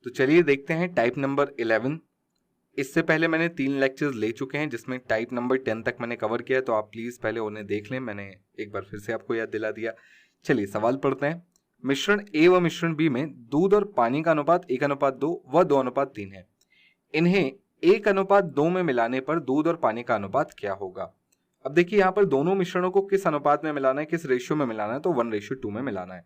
तो चलिए देखते हैं टाइप नंबर 11। इससे पहले मैंने 3 लेक्चर्स ले चुके हैं जिसमें टाइप नंबर 10 तक मैंने कवर किया है, तो आप प्लीज़ पहले उन्हें देख लें। मैंने एक बार फिर से आपको याद दिला दिया। चलिए सवाल पढ़ते हैं। मिश्रण ए व मिश्रण बी में दूध और पानी का अनुपात 1:2 व 2:3 है। इन्हें 1:2 में मिलाने पर दूध और पानी का अनुपात क्या होगा। अब देखिए यहाँ पर दोनों मिश्रणों को किस अनुपात में मिलाना है, किस रेशियो में मिलाना है, तो 1:2 में मिलाना है।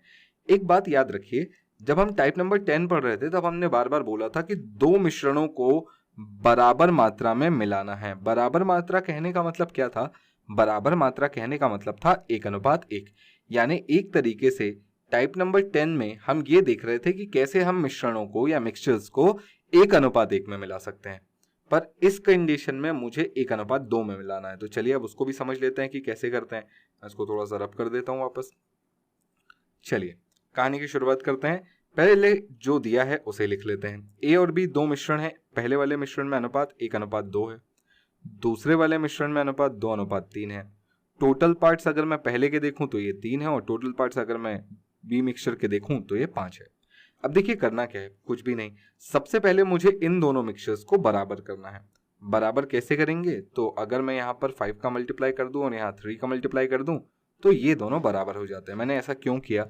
एक बात याद रखिए, जब हम टाइप नंबर 10 पढ़ रहे थे तब हमने बार बार बोला था कि दो मिश्रणों को बराबर मात्रा में मिलाना है। बराबर मात्रा कहने का मतलब क्या था? बराबर मात्रा कहने का मतलब था 1:1। यानी एक तरीके से टाइप नंबर 10 में हम ये देख रहे थे कि कैसे हम मिश्रणों को या मिक्सचर्स को 1:1 में मिला सकते हैं, पर इस कंडीशन में मुझे 1:2 में मिलाना है। तो चलिए अब उसको भी समझ लेते हैं कि कैसे करते हैं। मैं इसको थोड़ा सा रब कर देता हूं वापस। चलिए कहानी की शुरुआत करते हैं। पहले जो दिया है उसे लिख लेते हैं। ए और बी दो मिश्रण है। पहले वाले मिश्रण में अनुपात 1:2 है, दूसरे वाले मिश्रण में अनुपात 2:3 है। टोटल पार्ट्स अगर मैं पहले के देखूं तो ये 3 है, और टोटल पार्ट्स अगर मैं बी मिक्सचर के देखूं तो ये 5 है। अब देखिए करना क्या है, कुछ भी नहीं। सबसे पहले मुझे इन दोनों मिक्सचर्स को बराबर करना है। बराबर कैसे करेंगे? तो अगर मैं यहाँ पर 5 का मल्टीप्लाई कर दूं और यहाँ 3 का मल्टीप्लाई कर दूं तो ये दोनों बराबर हो जाते हैं। मैंने ऐसा क्यों किया?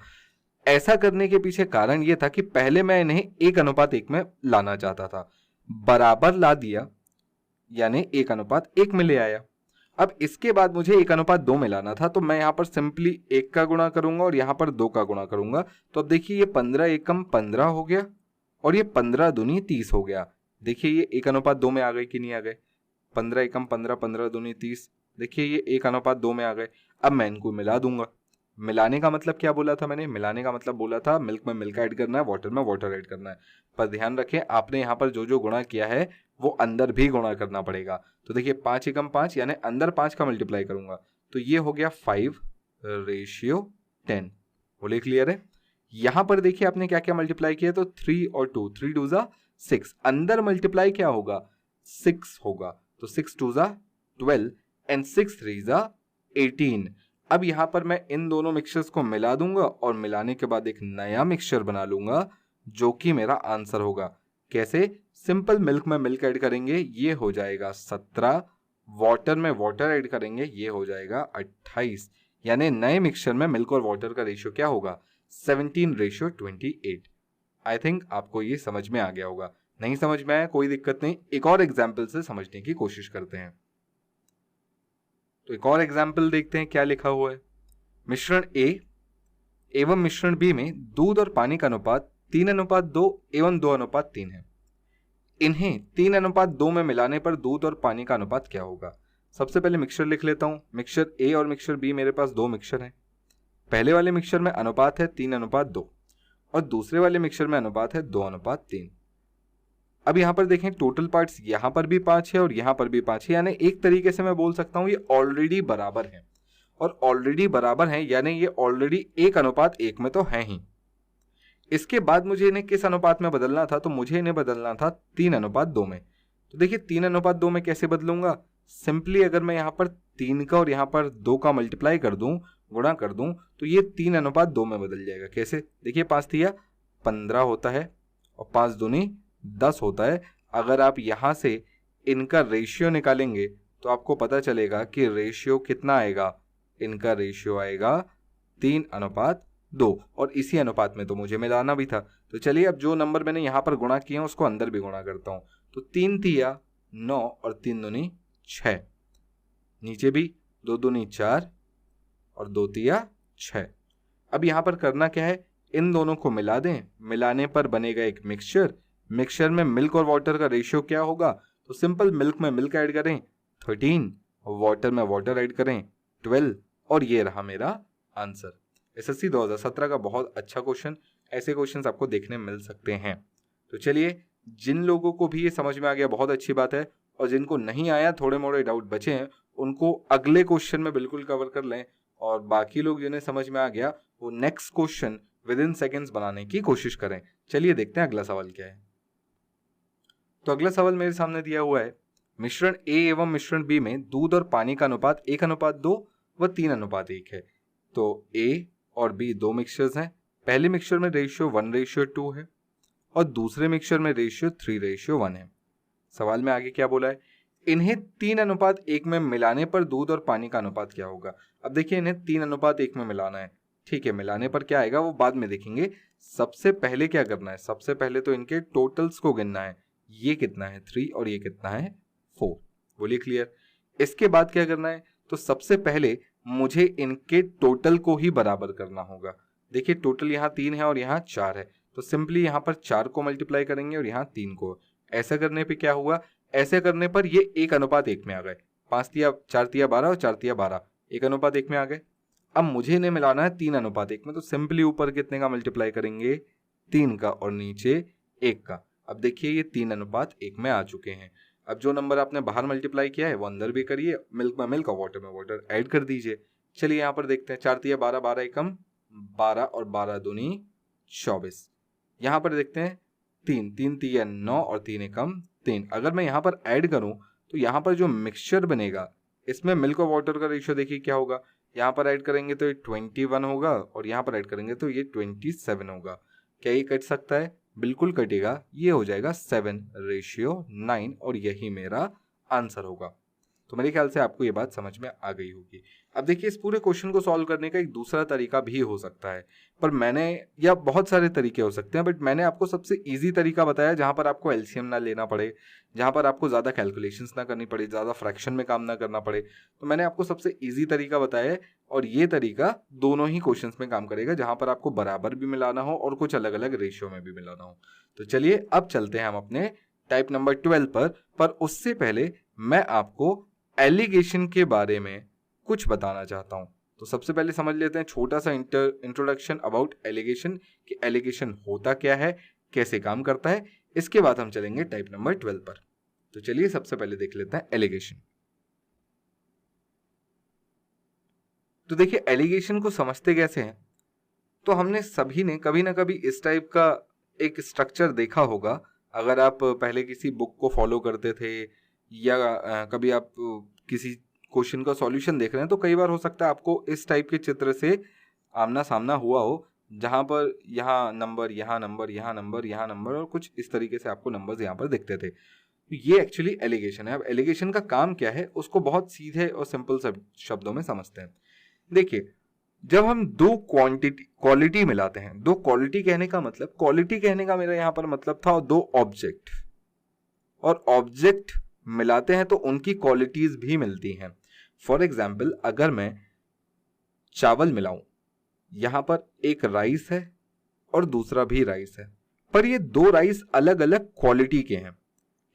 ऐसा करने के पीछे कारण ये था कि पहले मैं इन्हें 1:1 में लाना चाहता था, बराबर ला दिया यानी 1:1 में ले आया। अब इसके बाद मुझे 1:2 में लाना था, तो मैं यहाँ पर सिंपली 1 का गुणा करूंगा और यहाँ पर 2 का गुणा करूंगा। तो अब देखिए ये 15 एकम 15 हो गया और ये 15 दूनी 30 हो गया। देखिए ये 1:2 में आ गए कि नहीं आ गए? 15 एकम 15, 15 दूनी 30। देखिए ये 1:2 में आ गए। अब मैं इनको मिला दूंगा। मिलाने का मतलब क्या बोला था मैंने? मिलाने का मतलब बोला था मिल्क में मिल्क ऐड करना है, वाटर में वाटर ऐड करना है। पर ध्यान रखें, आपने यहाँ पर जो जो गुणा किया है वो अंदर भी गुणा करना पड़ेगा। तो देखिए 5 एकम 5 यानी अंदर 5 का मल्टीप्लाई करूंगा, तो ये हो गया 5:10। बोले क्लियर है? यहां पर देखिए आपने क्या क्या मल्टीप्लाई किया, तो 3 और 2, 3 2 जा 6। अंदर मल्टीप्लाई क्या होगा? 6 होगा। तो 6 2 जा 12 एंड 6 3 जा 18। अब यहां पर मैं इन दोनों मिक्सचर्स को मिला दूंगा और मिलाने के बाद एक नया मिक्सचर बना लूंगा जो कि मेरा आंसर होगा। कैसे? सिंपल मिल्क में मिल्क ऐड करेंगे, ये हो जाएगा 17। वाटर में वाटर ऐड करेंगे, ये हो जाएगा 28। यानी नए मिक्सचर में मिल्क और वाटर का रेशियो क्या होगा? 17:28। आई थिंक आपको ये समझ में आ गया होगा। नहीं समझ में आया कोई दिक्कत नहीं, एक और एग्जाम्पल से समझने की कोशिश करते हैं। तो एक और एग्जाम्पल देखते हैं क्या लिखा हुआ है। मिश्रण ए एवं मिश्रण बी में दूध और पानी का अनुपात 3:2 एवं 2:3 है। इन्हें 3:2 में मिलाने पर दूध और पानी का अनुपात क्या होगा। सबसे पहले मिक्सचर लिख लेता हूं। मिक्सचर ए और मिक्सचर बी, मेरे पास दो मिक्सचर हैं। पहले वाले मिक्सचर में अनुपात है 3:2 और दूसरे वाले मिक्सचर में अनुपात है 2:3। अब यहां पर देखें टोटल पार्ट्स, यहां पर भी 5 है और यहां पर भी 5 है, यानी एक तरीके से मैं बोल सकता हूं ये ऑलरेडी बराबर है। और ऑलरेडी बराबर है यानी ये ऑलरेडी 1:1 में तो है ही। इसके बाद मुझे इन्हें किस अनुपात में बदलना था? तो मुझे इन्हें बदलना था 3:2 में। तो देखिए 3:2 में कैसे बदलूंगा? सिंपली अगर मैं यहाँ पर 3 का और यहाँ पर 2 का मल्टीप्लाई कर दूं, गुणा कर दूं, तो ये 3:2 में बदल जाएगा। कैसे? देखिए 5 तिया 15 होता है और 5 दूनी 10 होता है। अगर आप यहाँ से इनका रेशियो निकालेंगे तो आपको पता चलेगा कि रेशियो कितना आएगा। इनका रेशियो आएगा 3:2 और इसी अनुपात में तो मुझे मिलाना भी था। तो चलिए अब जो नंबर मैंने यहाँ पर गुणा किए हैं उसको अंदर भी गुणा करता हूँ। तो 3 तिया 9 और 3 दूनी 6, नीचे भी 2 दूनी 4 और 2 तिया 6। अब यहाँ पर करना क्या है? इन दोनों को मिला दें, मिलाने पर बनेगा एक मिक्सचर। मिक्सचर में मिल्क और वाटर का रेशियो क्या होगा? तो सिंपल मिल्क में मिल्क ऐड करें 13 और वाटर में वाटर ऐड करें 12 और ये रहा मेरा आंसर। एसएससी 2017 का बहुत अच्छा क्वेश्चन। ऐसे क्वेश्चंस आपको देखने मिल सकते हैं। तो चलिए जिन लोगों को भी ये समझ में आ गया बहुत अच्छी बात है, और जिनको नहीं आया, थोड़े मोड़े डाउट बचे हैं, उनको अगले क्वेश्चन में बिल्कुल कवर कर लें। और बाकी लोग जिन्हें समझ में आ गया वो next question with in seconds बनाने की कोशिश करें। चलिए देखते हैं अगला सवाल क्या है। तो अगला सवाल मेरे सामने दिया हुआ है। मिश्रण ए एवं मिश्रण बी में दूध और पानी का अनुपात 1:2 व 3:1 है। तो ए और बी दो मिक्सचर्स हैं। पहले मिक्सचर में रेशियो 1:2 है और दूसरे मिक्सचर में रेशियो 3:1 है। सवाल में आगे क्या बोला है, इन्हें 3:1 में मिलाने पर दूध और पानी का अनुपात क्या होगा। अब देखिए इन्हें 3:1 में मिलाना है, ठीक है, मिलाने पर क्या आएगा वो बाद में देखेंगे। सबसे पहले क्या करना है, सबसे पहले तो इनके टोटल्स को गिनना है, ये कितना है 3 और ये कितना है 4, बोलिए क्लियर। इसके बाद क्या करना है, तो सबसे पहले मुझे इनके टोटल को ही बराबर करना होगा। देखिए टोटल यहाँ 3 है और यहाँ 4 है, तो सिंपली यहाँ पर 4 को मल्टीप्लाई करेंगे और यहाँ 3 को। ऐसा करने पे क्या हुआ, ऐसे करने पर ये 1:1 में आ गए। 5 तिया 4 तिया 12 और 4 तिया 12 1:1 में आ गए। अब मुझे इन्हें मिलाना है 3:1 में, तो सिंपली ऊपर कितने का मल्टीप्लाई करेंगे 3 का और नीचे 1 का। अब देखिए ये 3:1 में आ चुके हैं। अब जो नंबर आपने बाहर मल्टीप्लाई किया है वो अंदर भी करिए, मिल्क में मिल्क और वाटर में वाटर ऐड कर दीजिए। चलिए यहाँ पर देखते हैं, 4 तिया 12 12 एकम 12 और 12 दूनी 24। यहाँ पर देखते हैं 3 3 तिया 9 और 3 एकम 3। अगर मैं यहाँ पर ऐड करूँ तो यहाँ पर जो मिक्सचर बनेगा इसमें मिल्क और वाटर का रेशियो देखिए क्या होगा, यहाँ पर ऐड करेंगे तो ये 21 होगा और यहाँ पर ऐड करेंगे तो ये 27 होगा। क्या ये कट सकता है, बिल्कुल कटेगा, ये हो जाएगा 7:9 और यही मेरा आंसर होगा। तो मेरे ख्याल से आपको ये बात समझ में आ गई होगी। अब देखिए इस पूरे क्वेश्चन को सॉल्व करने का एक दूसरा तरीका भी हो सकता है, पर मैंने, या बहुत सारे तरीके हो सकते हैं, बट मैंने आपको सबसे इजी तरीका बताया जहां पर आपको एलसीएम ना लेना पड़े, जहां पर आपको ज़्यादा कैलकुलेशंस ना करनी पड़े, ज़्यादा फ्रैक्शन में काम ना करना पड़े। तो मैंने आपको सबसे ईजी तरीका बताया है और ये तरीका दोनों ही क्वेश्चंस में काम करेगा, जहां पर आपको बराबर भी मिलाना हो और कुछ अलग अलग रेशियो में भी मिलाना हो। तो चलिए अब चलते हैं हम अपने टाइप नंबर 12 पर उससे पहले मैं आपको एलिगेशन के बारे में कुछ बताना चाहता हूं। तो सबसे पहले समझ लेते हैं छोटा सा इंट्रोडक्शन अबाउट एलिगेशन, कि एलिगेशन होता क्या है, कैसे काम करता है। इसके बाद हम चलेंगे टाइप नंबर 12 पर। तो चलिए सबसे पहले देख लेते हैं एलिगेशन। तो देखिए एलिगेशन को समझते कैसे हैं, तो हमने सभी ने कभी ना कभी इस टाइप का एक स्ट्रक्चर देखा होगा। अगर आप पहले किसी बुक को फॉलो करते थे या कभी आप किसी क्वेश्चन का सॉल्यूशन देख रहे हैं, तो कई बार हो सकता है आपको इस टाइप के चित्र से आमना सामना हुआ हो, जहां पर यहाँ नंबर, यहाँ नंबर, यहाँ नंबर, यहाँ नंबर और कुछ इस तरीके से आपको नंबर्स यहाँ पर दिखते थे। तो ये एक्चुअली एलिगेशन है। अब एलिगेशन का काम क्या है उसको बहुत सीधे और सिंपल शब्दों में समझते हैं। देखिए जब हम दो क्वालिटी मिलाते हैं, दो क्वालिटी कहने का मतलब, क्वालिटी कहने का मेरा यहाँ पर मतलब था दो ऑब्जेक्ट, और ऑब्जेक्ट मिलाते हैं तो उनकी क्वालिटीज भी मिलती हैं। फॉर एग्जाम्पल अगर मैं चावल मिलाऊं, यहां पर एक राइस है और दूसरा भी राइस है, पर ये दो राइस अलग अलग क्वालिटी के हैं।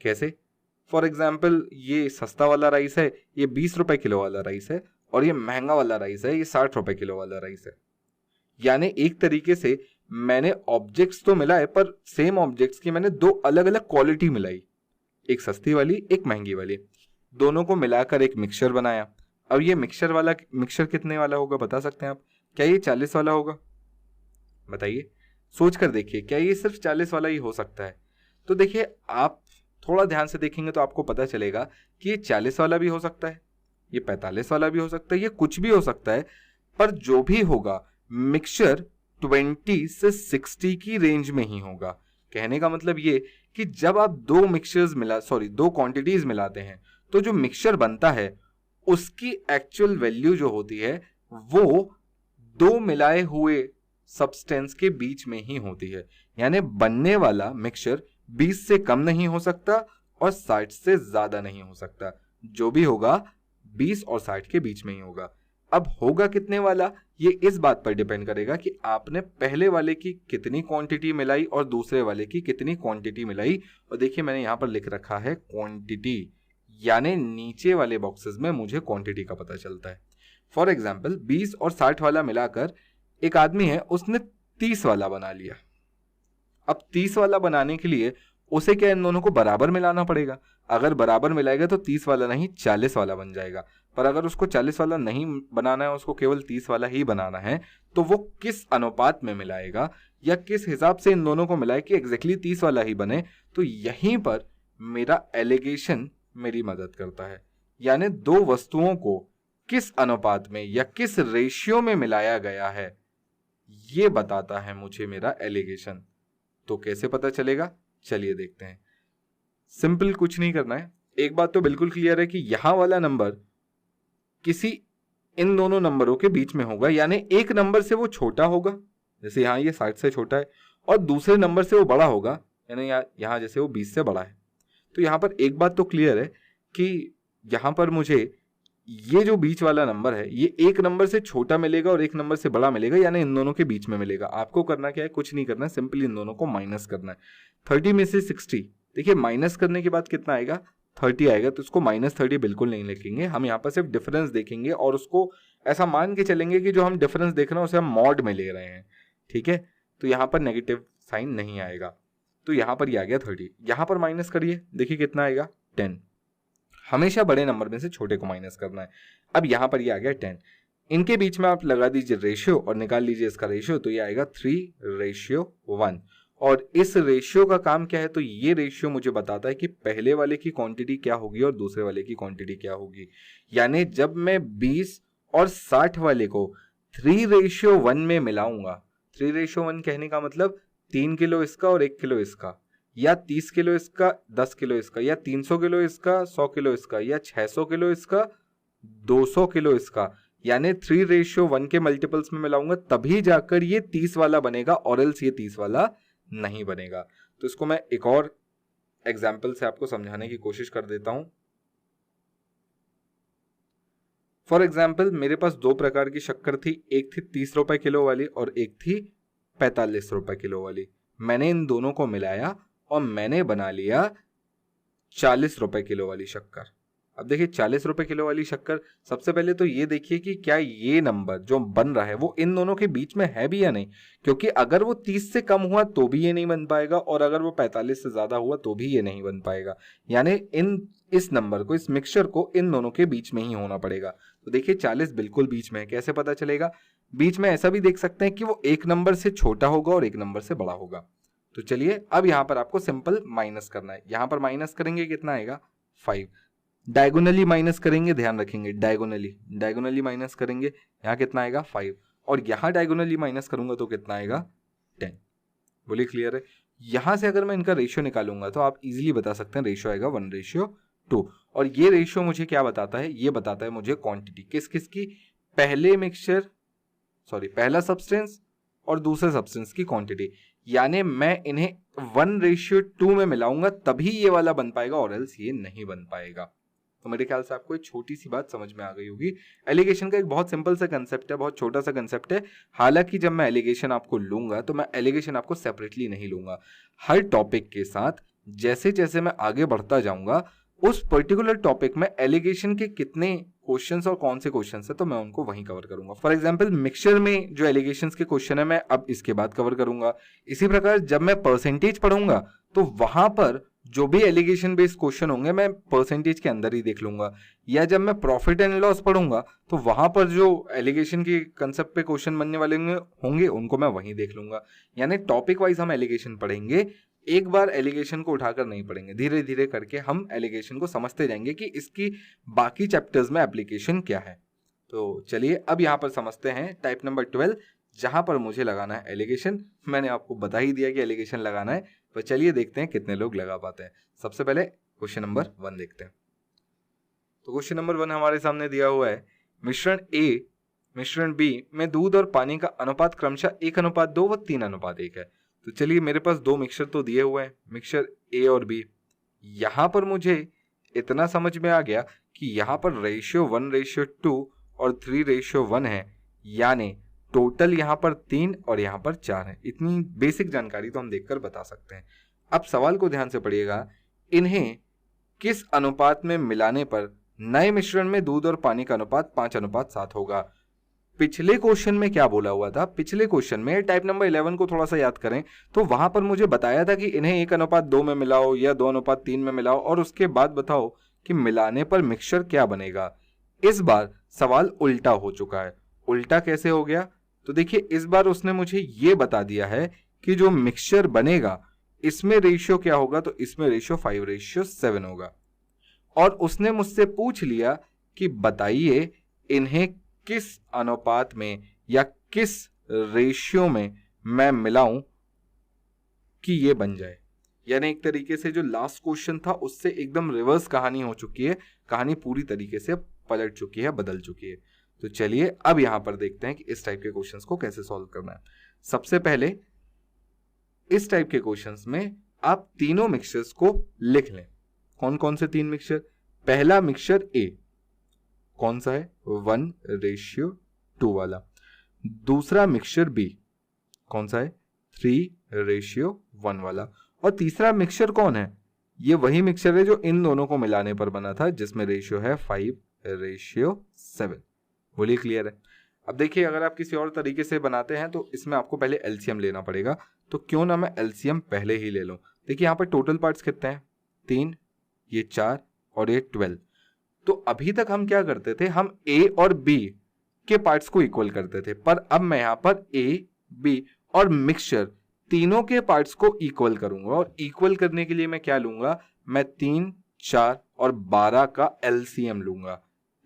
कैसे? फॉर एग्जाम्पल ये सस्ता वाला राइस है, ये 20 रुपए किलो वाला राइस है, और ये महंगा वाला राइस है, ये 60 रुपए किलो वाला राइस है। यानी एक तरीके से मैंने ऑब्जेक्ट्स तो मिलाए, पर सेम ऑब्जेक्ट्स की मैंने दो अलग अलग क्वालिटी मिलाई, एक सस्ती वाली एक महंगी वाली, दोनों को मिलाकर एक मिक्सचर बनाया। अब ये मिक्सचर कितने वाला होगा बता सकते हैं आप? क्या ये 40 वाला होगा? बताइए, सोच कर देखिए, क्या ये सिर्फ 40 वाला ही हो सकता है? तो देखिए आप थोड़ा ध्यान से देखेंगे तो आपको पता चलेगा कि ये 40 वाला भी हो सकता है, ये 45 वाला भी हो सकता है, ये कुछ भी हो सकता है, पर जो भी होगा मिक्सचर 20 से 60 की रेंज में ही होगा। कहने का मतलब ये कि जब आप दो क्वांटिटीज मिलाते हैं तो जो मिक्सचर बनता है उसकी एक्चुअल वैल्यू जो होती है वो दो मिलाए हुए सब्सटेंस के बीच में ही होती है। यानी बनने वाला मिक्सचर 20 से कम नहीं हो सकता और 60 से ज्यादा नहीं हो सकता, जो भी होगा 20 और 60 के बीच में ही होगा। अब होगा कितने वाला, ये इस बात पर डिपेंड करेगा कि आपने पहले वाले की कितनी क्वांटिटी मिलाई और दूसरे वाले की कितनी क्वांटिटी मिलाई। और देखिए मैंने यहाँ पर लिख रखा है क्वांटिटी, यानी नीचे वाले बॉक्सेस में मुझे क्वांटिटी का पता चलता है। फॉर एग्जाम्पल 20 और 60 वाला मिलाकर एक आदमी है, उसने 30 वाला बना लिया। अब 30 वाला बनाने के लिए उसे क्या इन दोनों को बराबर मिलाना पड़ेगा। अगर बराबर मिलाएगा तो 30 वाला नहीं 40 वाला बन जाएगा। पर अगर उसको 40 वाला नहीं बनाना है, उसको केवल 30 वाला ही बनाना है, तो वो किस अनुपात में मिलाएगा या किस हिसाब से इन दोनों को मिलाए कि एग्जैक्टली 30 वाला ही बने। तो यहीं पर मेरा एलिगेशन मेरी मदद करता है। यानी दो वस्तुओं को किस अनुपात में या किस रेशियो में मिलाया गया है, ये बताता है मुझे मेरा एलिगेशन। तो कैसे पता चलेगा, चलिए देखते हैं। सिंपल कुछ नहीं करना है, एक बात तो बिल्कुल क्लियर है कि यहां वाला नंबर किसी इन दोनों नंबरों के बीच में होगा, यानी एक नंबर से वो छोटा होगा, जैसे यहाँ ये 60 से छोटा है, और दूसरे नंबर से वो बड़ा होगा, यानी यहाँ जैसे वो 20 से बड़ा है। तो यहाँ पर एक बात तो क्लियर है कि यहाँ पर मुझे ये जो बीच वाला नंबर है ये एक नंबर से छोटा मिलेगा और एक नंबर से बड़ा मिलेगा, यानी इन दोनों के बीच में मिलेगा। आपको करना क्या है, कुछ नहीं करना है, सिंपली इन दोनों को माइनस करना है। 30 में से 60, देखिए माइनस करने के बाद कितना आएगा, 30 आएगा। तो इसको -30 बिल्कुल नहीं लिखेंगे, हम यहाँ पर सिर्फ डिफरेंस देखेंगे और उसको ऐसा मान के चलेंगे कि जो हम डिफरेंस देख रहे हैं उसे हम मॉड में ले रहे हैं, ठीक है। तो यहाँ पर नेगेटिव साइन नहीं आएगा, तो यहाँ पर ये आ गया 30। यहाँ पर माइनस करिए, देखिए कितना आएगा 10। हमेशा बड़े नंबर में से छोटे को माइनस करना है। अब यहाँ पर ये आ गया 10, इनके बीच में आप लगा दीजिए रेशियो और निकाल लीजिए इसका रेशियो, तो ये आएगा 3:1। और इस रेशियो का काम क्या है, तो ये रेशियो मुझे बताता है कि पहले वाले की क्वांटिटी क्या होगी और दूसरे वाले की क्वांटिटी क्या होगी। यानी जब मैं 20 और 60 वाले को 3:1 में मिलाऊंगा, 3:1 कहने का मतलब 3 किलो इसका और 1 किलो इसका, या 30 किलो इसका 10 किलो इसका, या 300 किलो इसका 100 किलो इसका, या 600 किलो इसका 200 किलो इसका, यानी 3:1 के मल्टीपल्स में मिलाऊंगा तभी जाकर ये 30 वाला बनेगा, और एल्स ये 30 वाला नहीं बनेगा। तो इसको मैं एक और एग्जाम्पल से आपको समझाने की कोशिश कर देता हूं। फॉर एग्जाम्पल, मेरे पास दो प्रकार की शक्कर थी, एक थी 30 रुपए किलो वाली और एक थी 45 रुपए किलो वाली। मैंने इन दोनों को मिलाया और मैंने बना लिया 40 रुपए किलो वाली शक्कर। अब देखिए 40 रुपए किलो वाली शक्कर, सबसे पहले तो ये देखिए कि क्या ये नंबर जो बन रहा है वो इन दोनों के बीच में है भी या नहीं, क्योंकि अगर वो 30 से कम हुआ तो भी ये नहीं बन पाएगा और अगर वो 45 से ज्यादा हुआ तो भी ये नहीं बन पाएगा। यानी इस नंबर को, इस मिक्सचर को इन दोनों के बीच में ही होना पड़ेगा। तो देखिए 40 बिल्कुल बीच में है, कैसे पता चलेगा? बीच में ऐसा भी देख सकते हैं कि वो एक नंबर से छोटा होगा और एक नंबर से बड़ा होगा। तो चलिए अब यहाँ पर आपको सिंपल माइनस करना है। यहाँ पर माइनस करेंगे कितना आएगा 5, डायगोनली माइनस करेंगे, ध्यान रखेंगे डायगोनली माइनस करेंगे, यहाँ कितना आएगा 5, और यहाँ डायगोनली माइनस करूंगा तो कितना आएगा 10। बोलिए क्लियर है? यहां से अगर मैं इनका रेशियो निकालूंगा तो आप इजीली बता सकते हैं रेशियो आएगा 1:2। और ये रेशियो मुझे क्या बताता है? ये बताता है मुझे क्वांटिटी किस किस की, पहला सब्सटेंस और दूसरे सब्सटेंस की क्वांटिटी। यानी मैं इन्हें 1:2 में मिलाऊंगा तभी ये वाला बन पाएगा और एल्स ये नहीं बन पाएगा। तो मेरे ख्याल से आपको एक छोटी सी बात समझ में आ गई होगी। एलिगेशन का एक बहुत सिंपल सा कंसेप्ट है, बहुत छोटा सा कंसेप्ट है। हालांकि जब मैं एलिगेशन आपको लूंगा तो मैं एलिगेशन आपको सेपरेटली नहीं लूंगा, हर टॉपिक के साथ जैसे जैसे मैं आगे बढ़ता जाऊंगा उस पर्टिकुलर टॉपिक में एलिगेशन के कितने क्वेश्चंस और कौन से क्वेश्चंस है तो मैं उनको वहीं कवर करूंगा। फॉर एग्जांपल मिक्सचर में जो एलिगेशंस के क्वेश्चन है मैं अब इसके बाद कवर करूंगा। इसी प्रकार जब मैं परसेंटेज पढ़ूंगा तो वहां पर जो भी एलिगेशन बेस्ड क्वेश्चन होंगे मैं परसेंटेज के अंदर ही देख लूंगा, या जब मैं प्रॉफिट एंड लॉस पढ़ूंगा तो वहां पर जो एलिगेशन के कंसेप्ट पे क्वेश्चन बनने वाले होंगे उनको मैं वहीं देख लूंगा। यानी टॉपिक वाइज हम एलिगेशन पढ़ेंगे, एक बार एलिगेशन को उठाकर नहीं पढ़ेंगे, धीरे धीरे करके हम एलिगेशन को समझते जाएंगे कि इसकी बाकी चैप्टर्स में एप्लीकेशन क्या है। तो चलिए अब यहाँ पर समझते हैं टाइप नंबर 12, जहां पर मुझे लगाना है एलिगेशन। मैंने आपको बता ही दिया कि एलिगेशन लगाना है, तो चलिए देखते हैं कितने लोग लगा पाते हैं। सबसे पहले क्वेश्चन नंबर 1 देखते हैं। तो क्वेश्चन नंबर 1 हमारे सामने दिया हुआ है, मिश्रण ए मिश्रण बी में दूध और पानी का अनुपात क्रमशः 1:2 व 3:1 है। तो चलिए मेरे पास दो मिक्सचर तो दिए हुए हैं, मिक्सचर ए और बी। यहां पर मुझे इतना समझ में आ गया कि यहां पर रेशियो 1:2 और 3:1 है, यानी टोटल यहां पर 3 और यहां पर 4 है। इतनी बेसिक जानकारी तो हम देखकर बता सकते हैं। अब सवाल को ध्यान से पढ़िएगा, इन्हें किस अनुपात में मिलाने पर नए मिश्रण में दूध और पानी का अनुपात 5:7 होगा। पिछले क्वेश्चन में क्या बोला हुआ था? पिछले क्वेश्चन में टाइप नंबर 11 को थोड़ा सा याद करें तो वहां पर मुझे बताया था कि इन्हें 1:2 में मिलाओ या 2:3 में मिलाओ और उसके बाद बताओ कि मिलाने पर मिक्सचर क्या बनेगा। इस बार सवाल उल्टा हो चुका है। उल्टा कैसे हो गया? तो देखिए इस बार उसने मुझे ये बता दिया है कि जो मिक्सचर बनेगा इसमें रेशियो क्या होगा, तो इसमें रेशियो 5:7 होगा। और उसने मुझसे पूछ लिया कि बताइए इन्हें किस अनुपात में या किस रेशियो में मैं मिलाऊं कि ये बन जाए। यानी एक तरीके से जो लास्ट क्वेश्चन था उससे एकदम रिवर्स कहानी हो चुकी है, कहानी पूरी तरीके से पलट चुकी है, बदल चुकी है। तो चलिए अब यहां पर देखते हैं कि इस टाइप के क्वेश्चंस को कैसे सॉल्व करना है। सबसे पहले इस टाइप के क्वेश्चंस में आप तीनों मिक्सचर्स को लिख लें। कौन कौन से 3 मिक्सचर? पहला मिक्सचर ए कौन सा है? 1:2 वाला। दूसरा मिक्सचर बी कौन सा है? 3:1 वाला। और तीसरा मिक्सचर कौन है? ये वही मिक्सचर है जो इन दोनों को मिलाने पर बना था, जिसमें रेशियो है 5:7। बोलिए क्लियर है? अब देखिए, अगर आप किसी और तरीके से बनाते हैं तो इसमें आपको पहले एलसीएम लेना पड़ेगा। तो क्यों ना मैं एलसीएम पहले ही ले लूं। देखिए यहाँ पर टोटल पार्ट्स कितने हैं? 3, ये 4 और ये 12। तो अभी तक हम क्या करते थे, हम ए और बी के पार्ट्स को इक्वल करते थे, पर अब मैं यहाँ पर ए, बी और मिक्सचर तीनों के पार्ट्स को इक्वल करूंगा। और इक्वल करने के लिए मैं क्या लूंगा? मैं 3, 4 और 12 का एलसीएम लूंगा।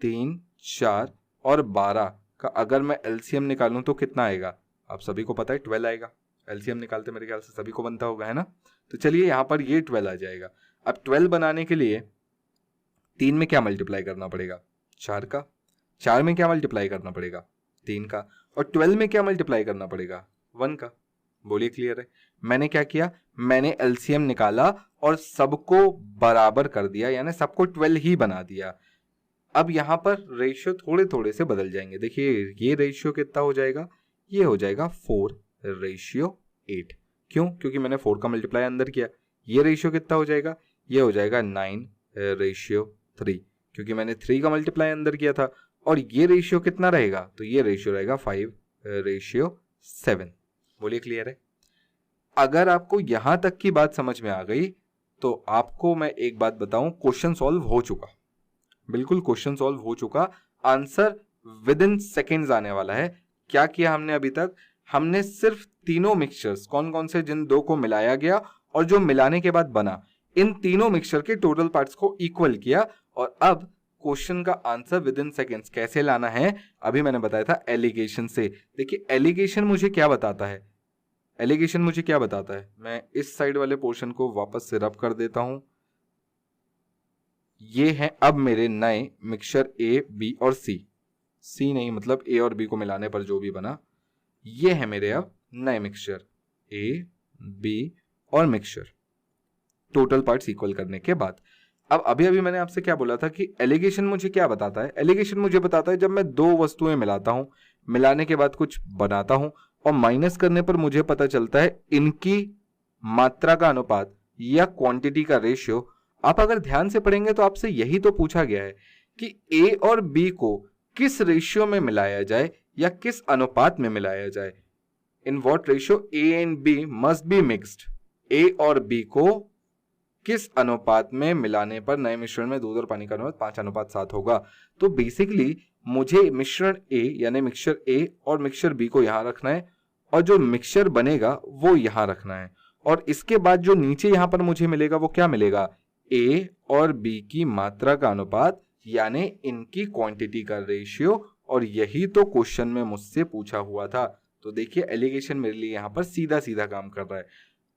3, 4 और 12 का अगर मैं एलसीएम निकालूं तो कितना आएगा? आप सभी को पता है 12 आएगा। एलसीएम निकालते मेरे ख्याल से सभी को बनता होगा, है ना? तो चलिए यहाँ पर ये 12 आ जाएगा। अब 12 बनाने के लिए 3 में क्या मल्टीप्लाई करना पड़ेगा? 4 का। 4 में क्या मल्टीप्लाई करना पड़ेगा? 3 का। और 12 में क्या मल्टीप्लाई करना पड़ेगा? 1 का। बोलिए क्लियर है? मैंने क्या किया? मैंने एलसीएम निकाला और सबको बराबर कर दिया, यानी सबको 12 ही बना दिया। अब यहां पर रेशियो थोड़े थोड़े से बदल जाएंगे। देखिए ये रेशियो कितना हो जाएगा? ये हो जाएगा 4:8। क्यों? क्योंकि मैंने 4 का मल्टीप्लाई अंदर किया। ये रेशियो कितना हो जाएगा? ये हो जाएगा 9:3, क्योंकि मैंने 3 का मल्टीप्लाई अंदर किया था। और ये रेशियो कितना रहेगा? तो ये रेशियो रहेगा 5:7। बोलिए क्लियर है? अगर आपको यहां तक की बात समझ में आ गई तो आपको मैं एक बात बताऊं, क्वेश्चन सॉल्व हो चुका। बिल्कुल क्वेश्चन सॉल्व हो चुका। आंसर विद इन सेकेंड्स आने वाला है। क्या किया हमने अभी तक? हमने सिर्फ तीनों मिक्सचर्स, कौन कौन से, जिन दो को मिलाया गया और जो मिलाने के बाद बना, इन तीनों मिक्सचर के टोटल पार्ट्स को इक्वल किया। और अब क्वेश्चन का आंसर विद इन सेकेंड्स कैसे लाना है, अभी मैंने बताया था एलिगेशन से। देखिए एलिगेशन मुझे क्या बताता है? एलिगेशन मुझे क्या बताता है? मैं इस साइड वाले पोर्शन को वापस से रब कर देता हूं। ये हैं अब मेरे नए मिक्सचर ए, बी और सी नहीं, मतलब ए और बी को मिलाने पर जो भी बना, ये है मेरे अब नए मिक्सचर ए, बी और मिक्सचर टोटल पार्ट्स इक्वल करने के बाद। अब अभी अभी मैंने आपसे क्या बोला था कि एलिगेशन मुझे क्या बताता है? एलिगेशन मुझे बताता है जब मैं दो वस्तुएं मिलाता हूं, मिलाने के बाद कुछ बनाता हूं और माइनस करने पर मुझे पता चलता है इनकी मात्रा का अनुपात या क्वांटिटी का रेशियो। आप अगर ध्यान से पढ़ेंगे तो आपसे यही तो पूछा गया है कि ए और बी को किस रेशियो में मिलाया जाए या किस अनुपात में मिलाया जाए। In what ratio A and B must be mixed. A और बी को किस अनुपात में मिलाने पर नए मिश्रण में दूध और पानी का अनुपात 5:7 होगा। तो बेसिकली मुझे मिश्रण ए यानी मिक्सचर ए और मिक्सचर बी को यहां रखना है और जो मिक्सचर बनेगा वो यहां रखना है। और इसके बाद जो नीचे यहां पर मुझे मिलेगा वो क्या मिलेगा? ए और बी की मात्रा का अनुपात यानी इनकी क्वांटिटी का रेशियो। और यही तो क्वेश्चन में मुझसे पूछा हुआ था। तो देखिए एलिगेशन मेरे लिए यहां पर सीधा सीधा काम कर रहा है।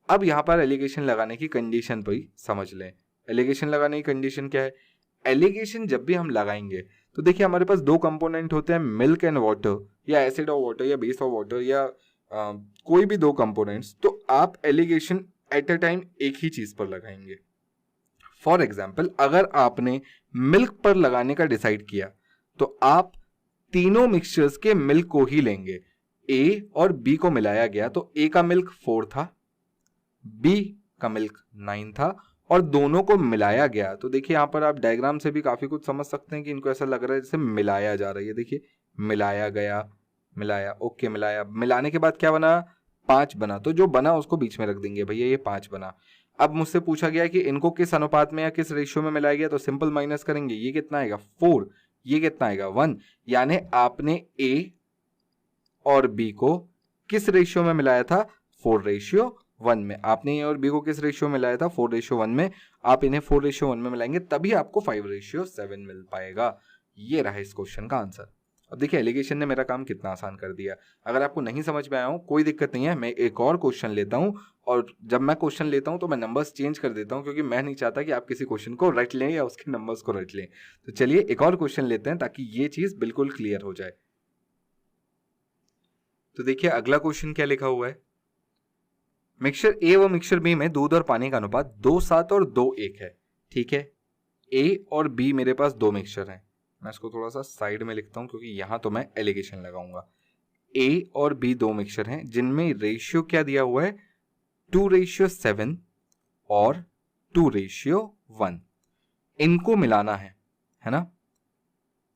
अब यहां पर एलिगेशन लगाने की कंडीशन पर ही समझ लें। एलिगेशन लगाने की कंडीशन क्या है? एलिगेशन जब भी हम लगाएंगे तो देखिए हमारे पास दो कंपोनेंट होते हैं, मिल्क एंड वाटर, या एसिड ऑफ वाटर या बेस ऑफ वाटर, या कोई भी दो कंपोनेंट्स। तो आप एलिगेशन एट अ टाइम एक ही चीज पर लगाएंगे। फॉर एग्जाम्पल अगर आपने मिल्क पर लगाने का डिसाइड किया तो आप तीनों मिक्सचर्स के मिल्क को ही लेंगे। ए और बी को मिलाया गया तो ए का मिल्क 4 था, बी का मिल्क 9 था और दोनों को मिलाया गया। तो देखिए यहां पर आप डायग्राम से भी काफी कुछ समझ सकते हैं कि इनको ऐसा लग रहा है जैसे मिलाया जा रहा है। देखिए मिलाया गया, मिलाया, ओके, मिलाया, मिलाने के बाद क्या बना? 5 बना। तो जो बना उसको बीच में रख देंगे, भैया ये 5 बना। अब मुझसे पूछा गया कि इनको किस अनुपात में या किस रेशियो में मिलाया गया, तो सिंपल माइनस करेंगे। ये कितना आएगा? 4। ये कितना आएगा? 1। यानी आपने ए और बी को किस रेशियो में मिलाया था? 4:1 में। आपने ए और बी को किस रेशियो में मिलाया था? 4:1 में। आप इन्हें 4:1 में मिलाएंगे तभी आपको 5:7 मिल पाएगा। ये रहा इस क्वेश्चन का आंसर। अब देखिए एलिगेशन ने मेरा काम कितना आसान कर दिया। अगर आपको नहीं समझ में आया हो कोई दिक्कत नहीं है, मैं एक और क्वेश्चन लेता हूँ, और जब मैं क्वेश्चन लेता हूँ तो मैं नंबर्स चेंज कर देता हूँ, क्योंकि मैं नहीं चाहता कि आप किसी क्वेश्चन को रट लें या उसके नंबर्स को रट लें। तो चलिए एक और क्वेश्चन लेते हैं ताकि ये चीज बिल्कुल क्लियर हो जाए। तो देखिए अगला क्वेश्चन क्या लिखा हुआ है, मिक्सचर ए व मिक्सचर बी में दूध और पानी का अनुपात 2:7 और 2:1 है। ठीक है, ए और बी मेरे पास दो मिक्सचर हैं। मैं इसको थोड़ा सा साइड में लिखता हूं क्योंकि यहां तो मैं एलिगेशन लगाऊंगा। ए और बी दो मिक्सचर हैं जिनमें रेशियो क्या दिया हुआ है, 2:7 और 2:1। इनको मिलाना है ना।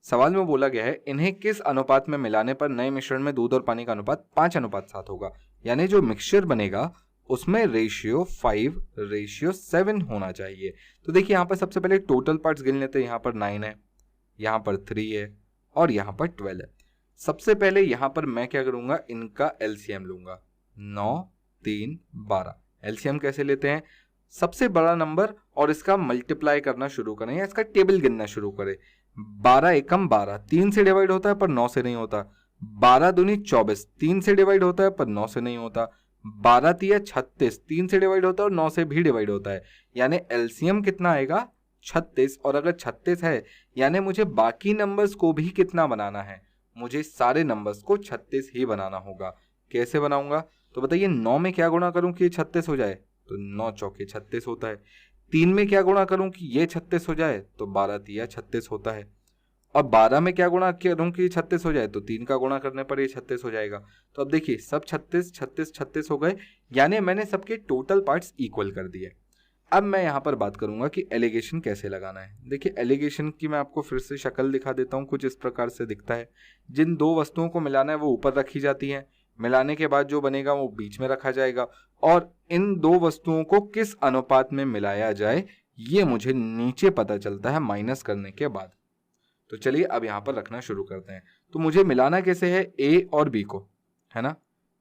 सवाल में बोला गया है इन्हें किस अनुपात में मिलाने पर नए मिश्रण में दूध और पानी का अनुपात 5:7 होगा। यानी जो मिक्सचर बनेगा उसमें रेशियो 5:7 होना चाहिए। तो देखिए यहां पर सबसे पहले टोटल पार्ट्स गिन लेते हैं। यहां पर 9 है, यहां पर 3 है और यहां पर 12 है। सबसे पहले यहां पर मैं क्या करूंगा, इनका एलसीएम लूंगा। 9 3 12। एलसीएम कैसे लेते हैं, सबसे बड़ा नंबर और इसका मल्टीप्लाई करना शुरू करें या इसका टेबल गिनना शुरू करें। 12 एकम 12 3 से डिवाइड होता है पर 9 से नहीं होता। 12 दूनी 24 3 से डिवाइड होता है पर 9 से नहीं होता। 12 तिया 36 3 से डिवाइड होता है और 9 से भी डिवाइड होता है। यानी एलसीएम कितना आएगा, 36। और अगर 36 है यानी मुझे बाकी नंबर्स को भी कितना बनाना है, मुझे सारे नंबर्स को 36 ही बनाना होगा। कैसे बनाऊंगा, तो बताइए 9 में क्या गुणा करूं कि ये 36 हो जाए, तो 9 चौके 36 होता है। 3 में क्या गुणा करूं कि ये 36 हो जाए, तो 12 तिया 36 होता है। और 12 में क्या गुणा करूं कि 36 हो जाए, तो 3 का गुणा करने पर ये 36 हो जाएगा। तो अब देखिए सब 36 36 36 हो गए, यानी मैंने सबके टोटल पार्ट्स इक्वल कर दिए। अब मैं यहाँ पर बात करूंगा कि एलिगेशन कैसे लगाना है। देखिए एलिगेशन की मैं आपको फिर से शक्ल दिखा देता हूँ, कुछ इस प्रकार से दिखता है। जिन दो वस्तुओं को मिलाना है वो ऊपर रखी जाती हैं, मिलाने के बाद जो बनेगा वो बीच में रखा जाएगा, और इन दो वस्तुओं को किस अनुपात में मिलाया जाए ये मुझे नीचे पता चलता है माइनस करने के बाद। तो चलिए अब यहाँ पर रखना शुरू करते हैं। तो मुझे मिलाना कैसे है, ए और बी को, है ना।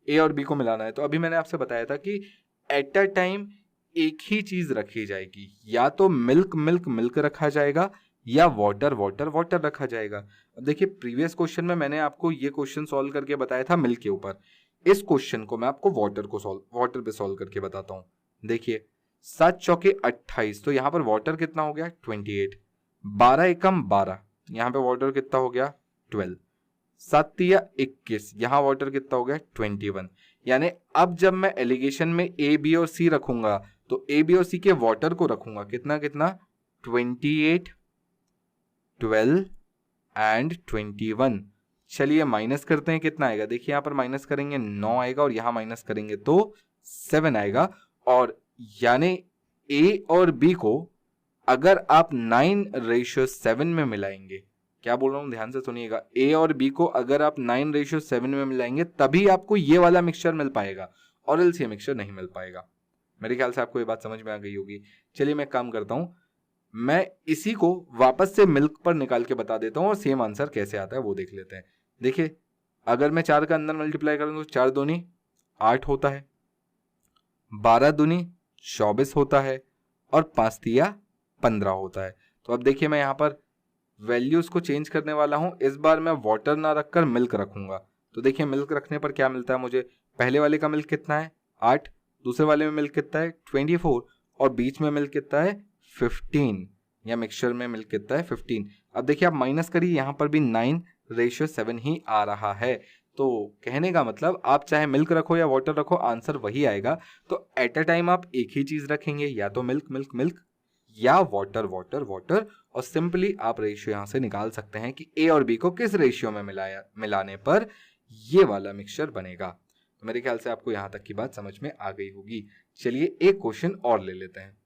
ए और बी को मिलाना है, तो अभी मैंने आपसे बताया था कि एट अ टाइम एक ही चीज रखी जाएगी, या तो मिल्क मिल्क मिल्क रखा जाएगा या वाटर वाटर वाटर रखा जाएगा। अब देखिए प्रीवियस क्वेश्चन में मैंने आपको ये क्वेश्चन सॉल्व करके बताया था मिल्क के ऊपर। इस क्वेश्चन को मैं आपको वाटर पे सॉल्व करके बताता हूँ। देखिए 7 चौके 28, तो यहाँ पर वाटर कितना हो गया 28। 12 एकम 12, यहाँ पे वाटर कितना हो गया 12। 7 तिया 21, यहाँ वाटर कितना हो गया 21। यानी अब जब मैं एलिगेशन में ए बी और सी रखूंगा तो ए बी और सी के वाटर को रखूंगा कितना कितना 28 12 एंड 21। चलिए माइनस करते हैं, कितना आएगा, देखिए यहां पर माइनस करेंगे 9 आएगा और यहां माइनस करेंगे तो 7 आएगा। और यानी ए और बी को अगर आप 9:7 में मिलाएंगे, क्या बोल रहा हूं ध्यान से सुनिएगा, ए और बी को अगर आप 9:7 में मिलाएंगे तभी आपको ये वाला मिक्सचर मिल पाएगा, और एल्स ये मिक्सचर नहीं मिल पाएगा। मेरे ख्याल से आपको ये बात समझ में आ गई होगी। चलिए मैं काम करता हूं, मैं इसी को वापस से मिल्क पर निकाल के बता देता हूं और सेम आंसर कैसे आता है वो देख लेते हैं। देखिए अगर मैं 4 का अंदर मल्टीप्लाई करूं तो 4 दूनी 8 होता है, 12 दूनी 24 होता है और 5 तिया 15 होता है। तो अब देखिए मैं यहाँ पर वैल्यूज को चेंज करने वाला हूं। इस बार मैं वाटर ना रखकर मिल्क रखूंगा। तो देखिए मिल्क रखने पर क्या मिलता है मुझे, पहले वाले का मिल्क कितना है 8, दूसरे वाले में मिल्क कितना है 24 और बीच में मिल्क कितना है 15, या मिक्सचर में मिल्क कितना है 15। अब देखिए आप माइनस करिए, यहाँ पर भी 9:7 ही आ रहा है। तो कहने का मतलब आप चाहे मिल्क रखो या वाटर रखो आंसर वही आएगा। तो एट अ टाइम आप एक ही चीज रखेंगे, या तो मिल्क मिल्क मिल्क या वाटर वाटर वाटर, और सिंपली आप रेशियो यहां से निकाल सकते हैं कि ए और बी को किस रेशियो में मिलाने पर ये वाला मिक्सचर बनेगा। तो मेरे ख्याल से आपको यहां तक की बात समझ में आ गई होगी। चलिए एक क्वेश्चन और ले लेते हैं।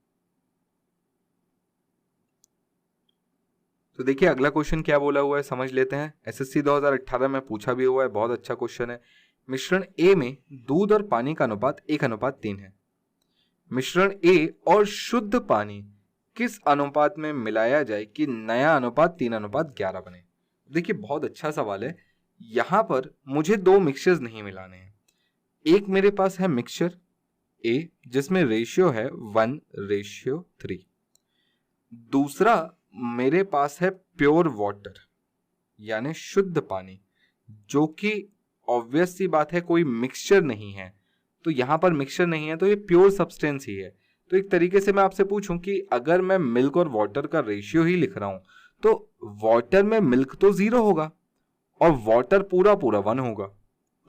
तो देखिए अगला क्वेश्चन क्या बोला हुआ है समझ लेते हैं। एसएससी 2018 में पूछा भी हुआ है, बहुत अच्छा क्वेश्चन है। मिश्रण ए में दूध और पानी का अनुपात 1:3 है। मिश्रण ए और शुद्ध पानी किस अनुपात में मिलाया जाए कि नया अनुपात 3:11 बने। देखिए बहुत अच्छा सवाल है। यहां पर मुझे दो मिक्सचर्स नहीं मिलाने हैं। एक मेरे पास है मिक्सचर ए जिसमें रेशियो है 1:3, दूसरा मेरे पास है प्योर वाटर, यानी शुद्ध पानी, जो कि ऑब्वियस सी बात है कोई मिक्सचर नहीं है। तो यहाँ पर मिक्सचर नहीं है तो ये प्योर सब्सटेंस ही है। तो एक तरीके से मैं आपसे पूछूं कि अगर मैं मिल्क और वाटर का रेशियो ही लिख रहा हूं तो वाटर में मिल्क तो 0 होगा और वाटर पूरा पूरा 1 होगा,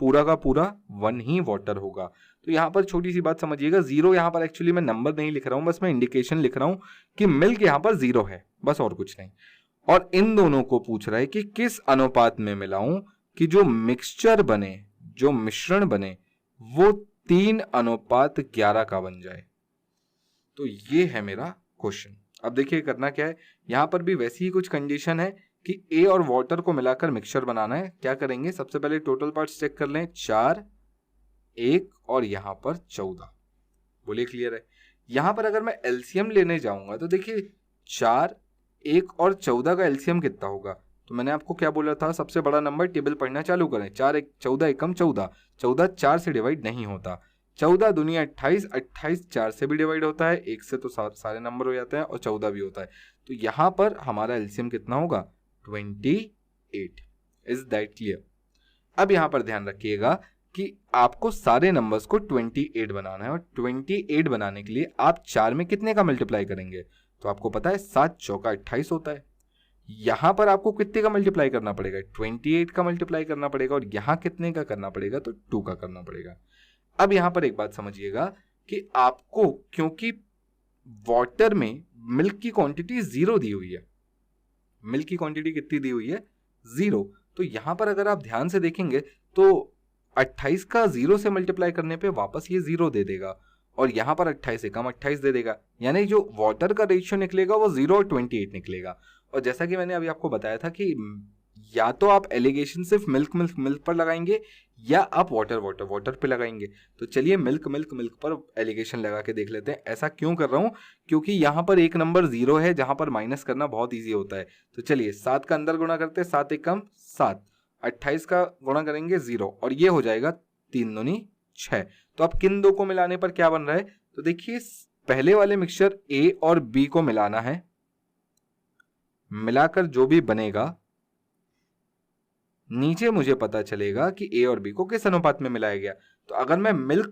पूरा का पूरा 1 ही वाटर होगा। तो यहाँ पर छोटी सी बात समझिएगा, 0 यहाँ पर एक्चुअली मैं नंबर नहीं लिख रहा हूँ, बस मैं इंडिकेशन लिख रहा हूँ कि मिल्क यहाँ पर 0 है, बस और कुछ नहीं। और इन दोनों को पूछ रहा है कि किस अनुपात में मिलाऊं कि जो मिक्सचर बने, जो मिश्रण बने, वो 3:11 का बन जाए। तो ये है मेरा क्वेश्चन। अब देखिए करना क्या है, यहां पर भी वैसी ही कुछ कंडीशन है कि ए और वाटर को मिलाकर मिक्सचर बनाना है। क्या करेंगे, सबसे पहले टोटल पार्ट्स चेक कर लें, 4, 1 और यहां पर 14। बोलिए क्लियर है। यहां पर अगर मैं एलसीएम लेने जाऊंगा तो देखिए 4, 1 और 14 का एलसीएम कितना होगा। तो मैंने आपको क्या बोला था, सबसे बड़ा नंबर टेबल पढ़ना चालू करें। 4 1 14 एकम 14, 14 4 से डिवाइड नहीं होता, 14 दूनी 28, 28 4 से भी डिवाइड होता है, 1 से तो सारे नंबर हो जाते हैं और 14 भी होता है। तो यहां पर हमारा एलसीएम कितना होगा, 28। Is that clear. अब यहां पर ध्यान रखिएगा कि आपको सारे नंबर्स को 28 बनाना है और 28 बनाने के लिए आप 4 में कितने का मल्टीप्लाई करेंगे। तो आपको पता है 7 चौका 28 होता है। यहां पर आपको कितने का मल्टीप्लाई करना पड़ेगा, 28 का मल्टीप्लाई करना पड़ेगा और यहां कितने का करना पड़ेगा, तो 2 का करना पड़ेगा। अब यहां पर एक बात समझिएगा कि आपको, क्योंकि वाटर में मिल्क की क्वांटिटी 0 दी हुई है, मिल्क की क्वांटिटी कितनी दी हुई है, 0। तो यहां पर अगर आप ध्यान से देखेंगे तो 28 का 0 से मल्टीप्लाई करने पे वापस ये 0 दे देगा और यहां पर 28 से कम 28 दे देगा, यानी जो वाटर का रेशियो निकलेगा वो 0 और 28 निकलेगा। और जैसा कि मैंने अभी आपको बताया था कि या तो आप एलिगेशन सिर्फ मिल्क मिल्क मिल्क पर लगाएंगे या आप वाटर वाटर वाटर पे लगाएंगे। तो चलिए मिल्क मिल्क मिल्क पर एलिगेशन लगा के देख लेते हैं। ऐसा क्यों कर रहा हूं, क्योंकि यहां पर एक नंबर 0 है जहां पर माइनस करना बहुत ईजी होता है। तो चलिए 7 का अंदर गुणा करते हैं, 7 एकम 7, 28 का गुणा करेंगे 0 और ये हो जाएगा 3 दूनी 6। तो अब किन दो को मिलाने पर क्या बन रहा है, तो देखिए पहले वाले मिक्सचर ए और बी को मिलाना है, मिलाकर जो भी बनेगा नीचे मुझे पता चलेगा कि ए और बी को किस अनुपात में मिलाया गया। तो अगर मैं मिल्क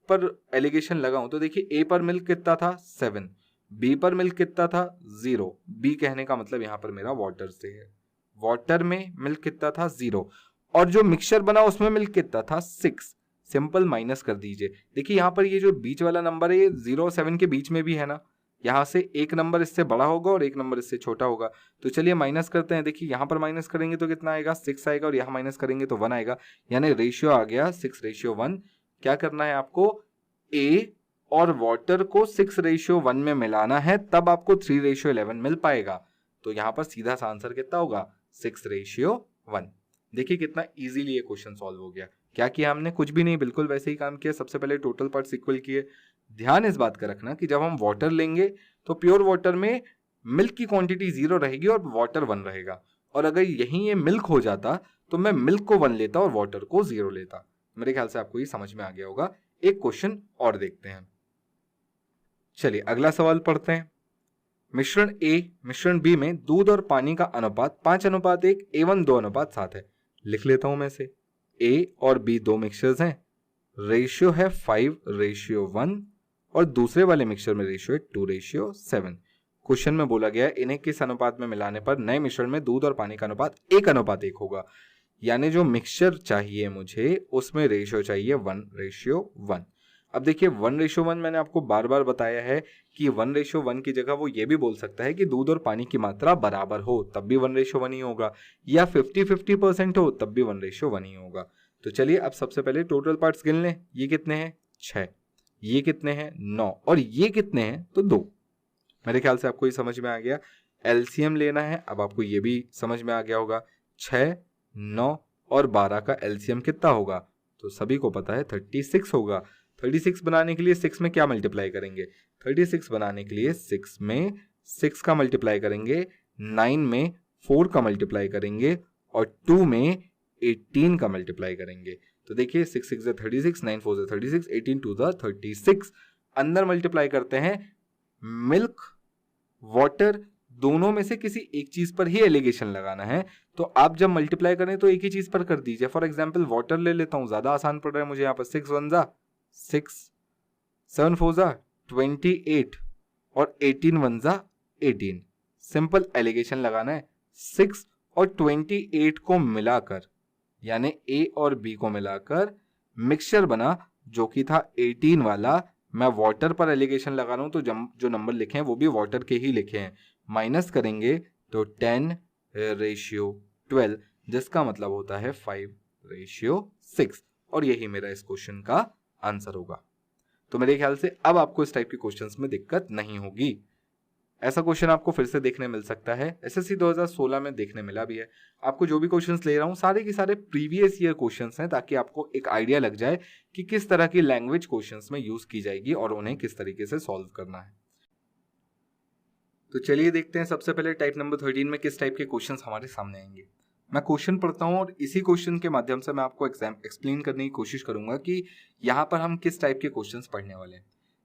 पर एलिगेशन लगाऊं तो देखिए ए पर मिल्क कितना था 7, बी पर मिल्क कितना था 0, बी कहने का मतलब यहां पर मेरा वाटर से है, वाटर में मिल्क कितना था 0 और जो मिक्सचर बना उसमें मिल्क कितना था 6। सिंपल माइनस कर दीजिए। देखिए यहां पर ये जो बीच वाला नंबर है ये 0 और 7 के बीच में भी है ना, यहां से एक नंबर इससे बड़ा होगा और एक नंबर इससे छोटा होगा। तो चलिए माइनस करते हैं। देखिए यहां पर माइनस करेंगे तो कितना आएगा 6 आएगा और यहां माइनस करेंगे तो 1 आएगा, यानी रेशियो आ गया 6:1। क्या करना है आपको, ए और वाटर को 6:1 में मिलाना है, तब आपको 3:11 मिल पाएगा। तो यहां पर सीधा सा आंसर कितना होगा 6:1। देखिए कितना इजीली ये क्वेश्चन सॉल्व हो गया। क्या किया हमने, कुछ भी नहीं, बिल्कुल वैसे ही काम किया। सबसे पहले टोटल पार्ट्स इक्वल किए। ध्यान इस बात का रखना कि जब हम वाटर लेंगे तो प्योर वाटर में मिल्क की क्वांटिटी 0 रहेगी और वाटर 1 रहेगा, और अगर यहीं ये मिल्क हो जाता तो मैं मिल्क को 1 लेता और वाटर को 0 लेता। मेरे ख्याल से आपको ये समझ में आ गया होगा। एक क्वेश्चन और देखते हैं। चलिए अगला सवाल पढ़ते हैं। मिश्रण ए मिश्रण बी में दूध और पानी का अनुपात 5:1 एवं 2:7 है। लिख लेता हूं मैं से। ए और बी दो मिक्सचर्स हैं, रेशियो है 5:1 और दूसरे वाले मिक्सचर में रेशियो है 2:7। क्वेश्चन में बोला गया है इन्हें किस अनुपात में मिलाने पर नए मिश्रण में दूध और पानी का अनुपात 1:1 होगा। यानी जो मिक्सचर चाहिए मुझे उसमें रेशियो चाहिए 1:1। अब देखिए 1:1 मैंने आपको बार बार बताया है कि 1:1 की जगह वो ये भी बोल सकता है कि दूध और पानी की मात्रा बराबर हो तब भी 1:1 ही होगा, या 50-50% हो तब भी 1:1 ही होगा। तो चलिए अब सबसे पहले टोटल पार्ट्स गिन लें। ये कितने हैं 6, ये कितने हैं 9 और ये कितने हैं तो 2। मेरे ख्याल से आपको ये समझ में आ गया। एलसीएम लेना है, अब आपको ये भी समझ में आ गया होगा। 6, 9 और 12 का एलसीएम कितना होगा, तो सभी को पता है 36 होगा। 36 बनाने के लिए 6 में क्या मल्टीप्लाई करेंगे, 36 बनाने के लिए 6 में 6 का मल्टीप्लाई करेंगे, 9 में 4 का मल्टीप्लाई करेंगे और 2 में 18 का मल्टीप्लाई करेंगे। तो देखिए 6 6 से 36, 9 4 से 36, 18 2 द 36। अंदर मल्टीप्लाई करते हैं मिल्क, वाटर, दोनों में से किसी एक चीज पर ही एलिगेशन लगाना है, तो आप जब मल्टीप्लाई करें तो एक ही चीज पर कर दीजिए। फॉर एग्जाम्पल वाटर ले लेता हूं, ज्यादा आसान पड़ रहा है मुझे यहाँ पर। 6 1 जा 6, 7 4 जा 28 और 18 1 जा 18। सिंपल एलिगेशन लगाना है। 6 और 28 को मिलाकर, यानी ए और बी को मिलाकर मिक्सचर बना जो कि था 18 वाला। मैं वाटर पर एलिगेशन लगा रहा हूं, तो जो नंबर लिखे हैं वो भी वाटर के ही लिखे हैं। माइनस करेंगे तो 10:12, जिसका मतलब होता है 5:6, और यही मेरा इस क्वेश्चन का आंसर होगा। तो मेरे ख्याल से अब आपको इस टाइप के क्वेश्चंस में दिक्कत नहीं होगी। ऐसा क्वेश्चन आपको फिर से देखने मिल सकता है, एसएससी 2016 में देखने मिला भी है। आपको जो भी क्वेश्चंस ले रहा हूँ सारे के सारे प्रीवियस ईयर क्वेश्चंस हैं, ताकि आपको एक आइडिया लग जाए कि किस तरह की लैंग्वेज क्वेश्चंस में यूज की जाएगी और उन्हें किस तरीके से सॉल्व करना है। तो चलिए देखते हैं सबसे पहले टाइप नंबर 13 में किस टाइप के क्वेश्चंस हमारे सामने आएंगे। मैं क्वेश्चन पढ़ता हूं और इसी क्वेश्चन के माध्यम से मैं आपको एक्सप्लेन करने की कोशिश करूंगा कि यहाँ पर हम किस टाइप के क्वेश्चंस पढ़ने वाले हैं।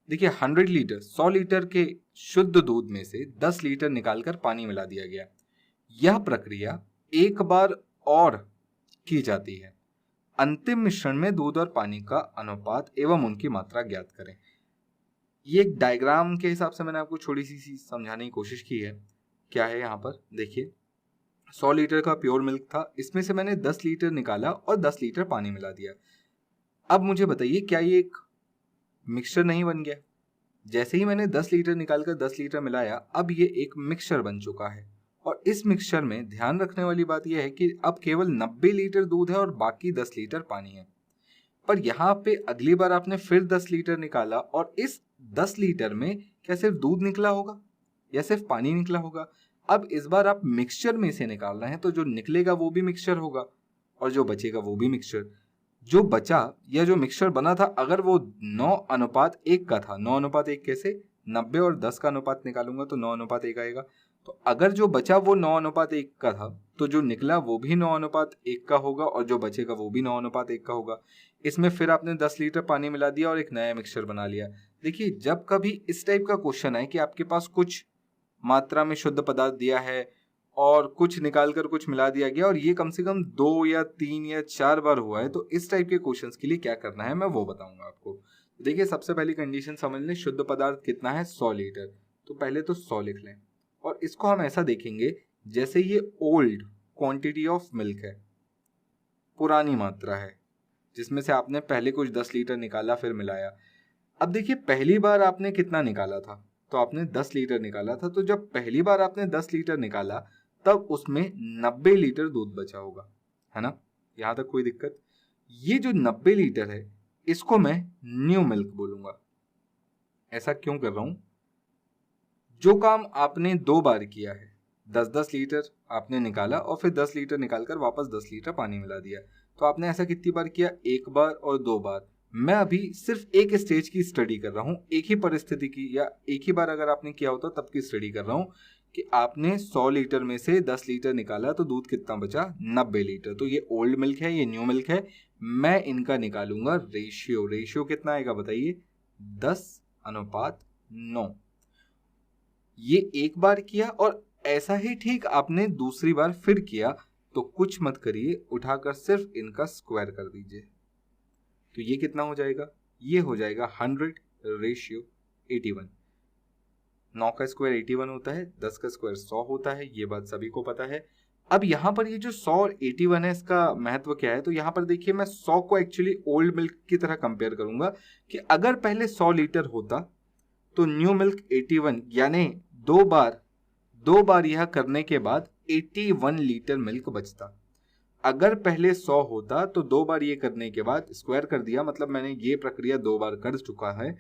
देखिए 100 लीटर के शुद्ध दूध में से 10 लीटर निकालकर पानी मिला दिया गया। यह प्रक्रिया एक बार और की जाती है। अंतिम मिश्रण में दूध और पानी का अनुपात एवं उनकी मात्रा ज्ञात करें। ये एक डायग्राम के हिसाब से मैंने आपको छोटी सी समझाने की कोशिश की है। क्या है यहाँ पर देखिए, 100 लीटर का प्योर मिल्क था, इसमें से मैंने 10 लीटर निकाला और 10 लीटर पानी मिला दिया। अब मुझे बताइए क्या ये एक मिक्सचर नहीं बन गया? जैसे ही मैंने 10 लीटर निकालकर 10 लीटर मिलाया, अब ये एक मिक्सचर बन चुका है। और इस मिक्सचर में ध्यान रखने वाली बात यह है कि अब केवल 90 लीटर दूध है और बाकी 10 लीटर पानी है। पर यहाँ पे अगली बार आपने फिर 10 लीटर निकाला और इस 10 लीटर में क्या सिर्फ दूध निकला होगा या सिर्फ पानी निकला होगा? अब इस बार आप मिक्सचर में से निकालना है, तो जो निकलेगा वो भी मिक्सचर होगा और जो बचेगा वो भी मिक्सचर। जो बचा या जो मिक्सचर बना था, अगर वो 9:1 का था, 9:1 कैसे? 90 और 10 का अनुपात निकालूंगा तो 9:1 आएगा। तो अगर जो बचा वो 9:1 का था, तो जो निकला वो भी 9:1 का होगा और जो बचेगा वो भी 9:1 का होगा। इसमें फिर आपने 10 लीटर पानी मिला दिया और एक नया मिक्सचर बना लिया। देखिए जब कभी इस टाइप का क्वेश्चन है कि आपके पास कुछ मात्रा में शुद्ध पदार्थ दिया है और कुछ निकालकर कुछ मिला दिया गया और ये कम से कम 2 या 3 या 4 बार हुआ है, तो इस टाइप के क्वेश्चंस के लिए क्या करना है मैं वो बताऊंगा आपको। देखिए सबसे पहली कंडीशन समझ लें, शुद्ध पदार्थ कितना है? 100 लीटर। तो पहले तो 100 लिख लें और इसको हम ऐसा देखेंगे जैसे ये ओल्ड क्वांटिटी ऑफ मिल्क है, पुरानी मात्रा है, जिसमें से आपने पहले कुछ 10 लीटर निकाला फिर मिलाया। अब देखिए पहली बार आपने कितना निकाला था? तो आपने 10 लीटर निकाला था। तो जब पहली बार आपने 10 लीटर निकाला तब उसमें 90 लीटर दूध बचा होगा, है ना? यहां तक कोई दिक्कत? ये जो 90 लीटर है इसको मैं न्यू मिल्क बोलूंगा। ऐसा क्यों कर रहा हूं? जो काम आपने 2 बार किया है, 10-10 लीटर आपने निकाला और फिर 10 लीटर निकालकर वापस 10 लीटर पानी मिला दिया, तो आपने ऐसा कितनी बार किया? 1 बार और 2 बार। मैं अभी सिर्फ एक स्टेज की स्टडी कर रहा हूँ, एक ही परिस्थिति की, या एक ही बार अगर आपने किया होता तब की स्टडी कर रहा हूँ कि आपने 100 लीटर में से 10 लीटर निकाला तो दूध कितना बचा? 90 लीटर। तो ये ओल्ड मिल्क है, ये न्यू मिल्क है। मैं इनका निकालूंगा रेशियो। रेशियो कितना आएगा बताइए? 10:9। ये एक बार किया और ऐसा ही ठीक आपने दूसरी बार फिर किया, तो कुछ मत करिए, उठाकर सिर्फ इनका स्क्वायर कर दीजिए। तो ये कितना हो जाएगा? ये हो जाएगा 100:81। 9 का स्क्वायर 81 होता है, 10 का स्क्वायर 100 होता है, ये बात सभी को पता है। अब यहाँ पर ये जो 100 और 81 है, इसका महत्व क्या है? तो यहाँ पर देखिए मैं 100 को एक्चुअली ओल्ड मिल्क की तरह कंपेयर करूंगा कि अगर पहले 100 लीटर होता तो न्यू मिल्क 81, यानी दो बार यह करने के बाद 81 लीटर मिल्क बचता। अगर पहले 100 होता तो 2 बार ये करने के बाद स्क्वायर कर दिया, मतलब मैंने ये प्रक्रिया 2 बार कर चुका है।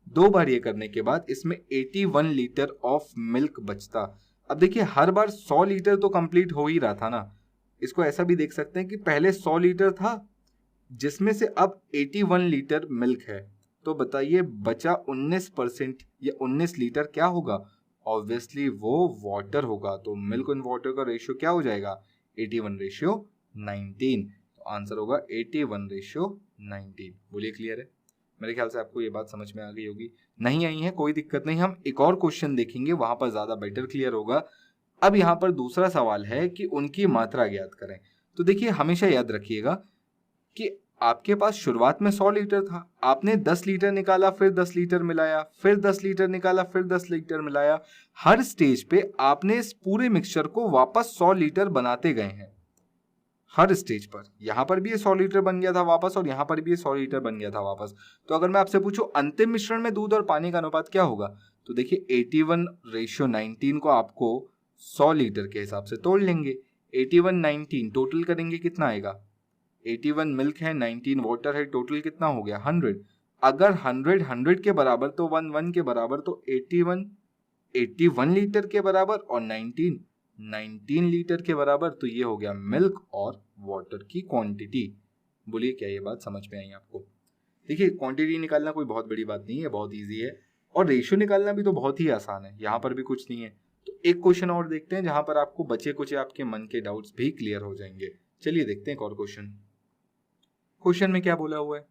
2 बार ये करने के बाद इसमें 81 लीटर ऑफ मिल्क बचता। अब देखिए हर बार 100 लीटर तो कंप्लीट हो ही रहा था ना। इसको ऐसा भी देख सकते हैं कि पहले 100 लीटर था जिसमें से अब 81 लीटर मिल्क है, तो बताइए बचा 19% या 19 लीटर क्या होगा? ऑब्वियसली वो वाटर होगा। तो मिल्क एंड वाटर का रेशियो क्या हो जाएगा? 81:19। तो आंसर होगा 81:19। बोलिए क्लियर है? मेरे ख्याल से आपको ये बात समझ में आ गई होगी। नहीं आई है कोई दिक्कत नहीं, हम एक और क्वेश्चन देखेंगे, वहां पर ज्यादा बेटर क्लियर होगा। अब यहाँ पर दूसरा सवाल है कि उनकी मात्रा ज्ञात करें। तो देखिए हमेशा याद रखिएगा कि आपके पास शुरुआत में 100 लीटर था, आपने 10 लीटर निकाला, फिर 10 लीटर मिलाया, फिर 10 लीटर निकाला, फिर 10 लीटर मिलाया। हर स्टेज पे आपने इस पूरे मिक्सचर को वापस 100 लीटर बनाते गए हैं। हर स्टेज पर, यहां पर भी ये 100 लीटर बन गया था वापस, और यहां पर भी ये 100 लीटर बन गया था वापस। तो अगर मैं आपसे पूछूं अंतिम मिश्रण में दूध और पानी का अनुपात क्या होगा, तो देखिए 81:19 को आपको 100 लीटर के हिसाब से तोड़ लेंगे। 81:19 टोटल करेंगे कितना आएगा, 81 मिल्क है, 19 वाटर है, टोटल कितना हो गया 100। अगर 100 के बराबर तो 1 के बराबर, तो 81 लीटर के बराबर, और 19 लीटर के बराबर। तो ये हो गया मिल्क और वाटर की क्वांटिटी। बोलिए क्या ये बात समझ में आई आपको? देखिए क्वांटिटी निकालना कोई बहुत बड़ी बात नहीं है, बहुत इजी है, और रेशियो निकालना भी तो बहुत ही आसान है, यहाँ पर भी कुछ नहीं है। तो एक क्वेश्चन और देखते हैं जहां पर आपको बचे कुछ आपके मन के डाउट्स भी क्लियर हो जाएंगे। चलिए देखते हैं एक और क्वेश्चन। क्वेश्चन में क्या बोला हुआ है,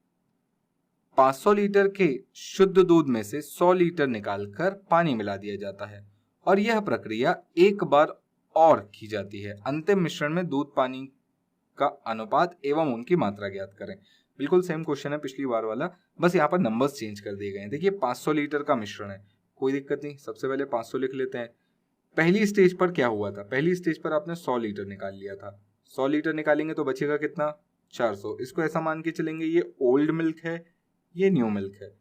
500 लीटर के शुद्ध दूध में से 100 लीटर निकालकर पानी मिला दिया जाता है और यह प्रक्रिया एक बार और की जाती है। अंतिम मिश्रण में दूध पानी का अनुपात एवं उनकी मात्रा ज्ञात करें। बिल्कुल सेम क्वेश्चन है पिछली बार वाला, बस यहाँ पर नंबर्स चेंज कर दिए गए हैं। देखिए 500 लीटर का मिश्रण है, कोई दिक्कत नहीं, सबसे पहले 500 लिख लेते हैं। पहली स्टेज पर क्या हुआ था, पहली स्टेज पर आपने 100 लीटर निकाल लिया था। 100 लीटर निकालेंगे तो बचेगा कितना, 400। इसको ऐसा मान के चलेंगे ये ओल्ड मिल्क है, ये न्यू मिल्क है।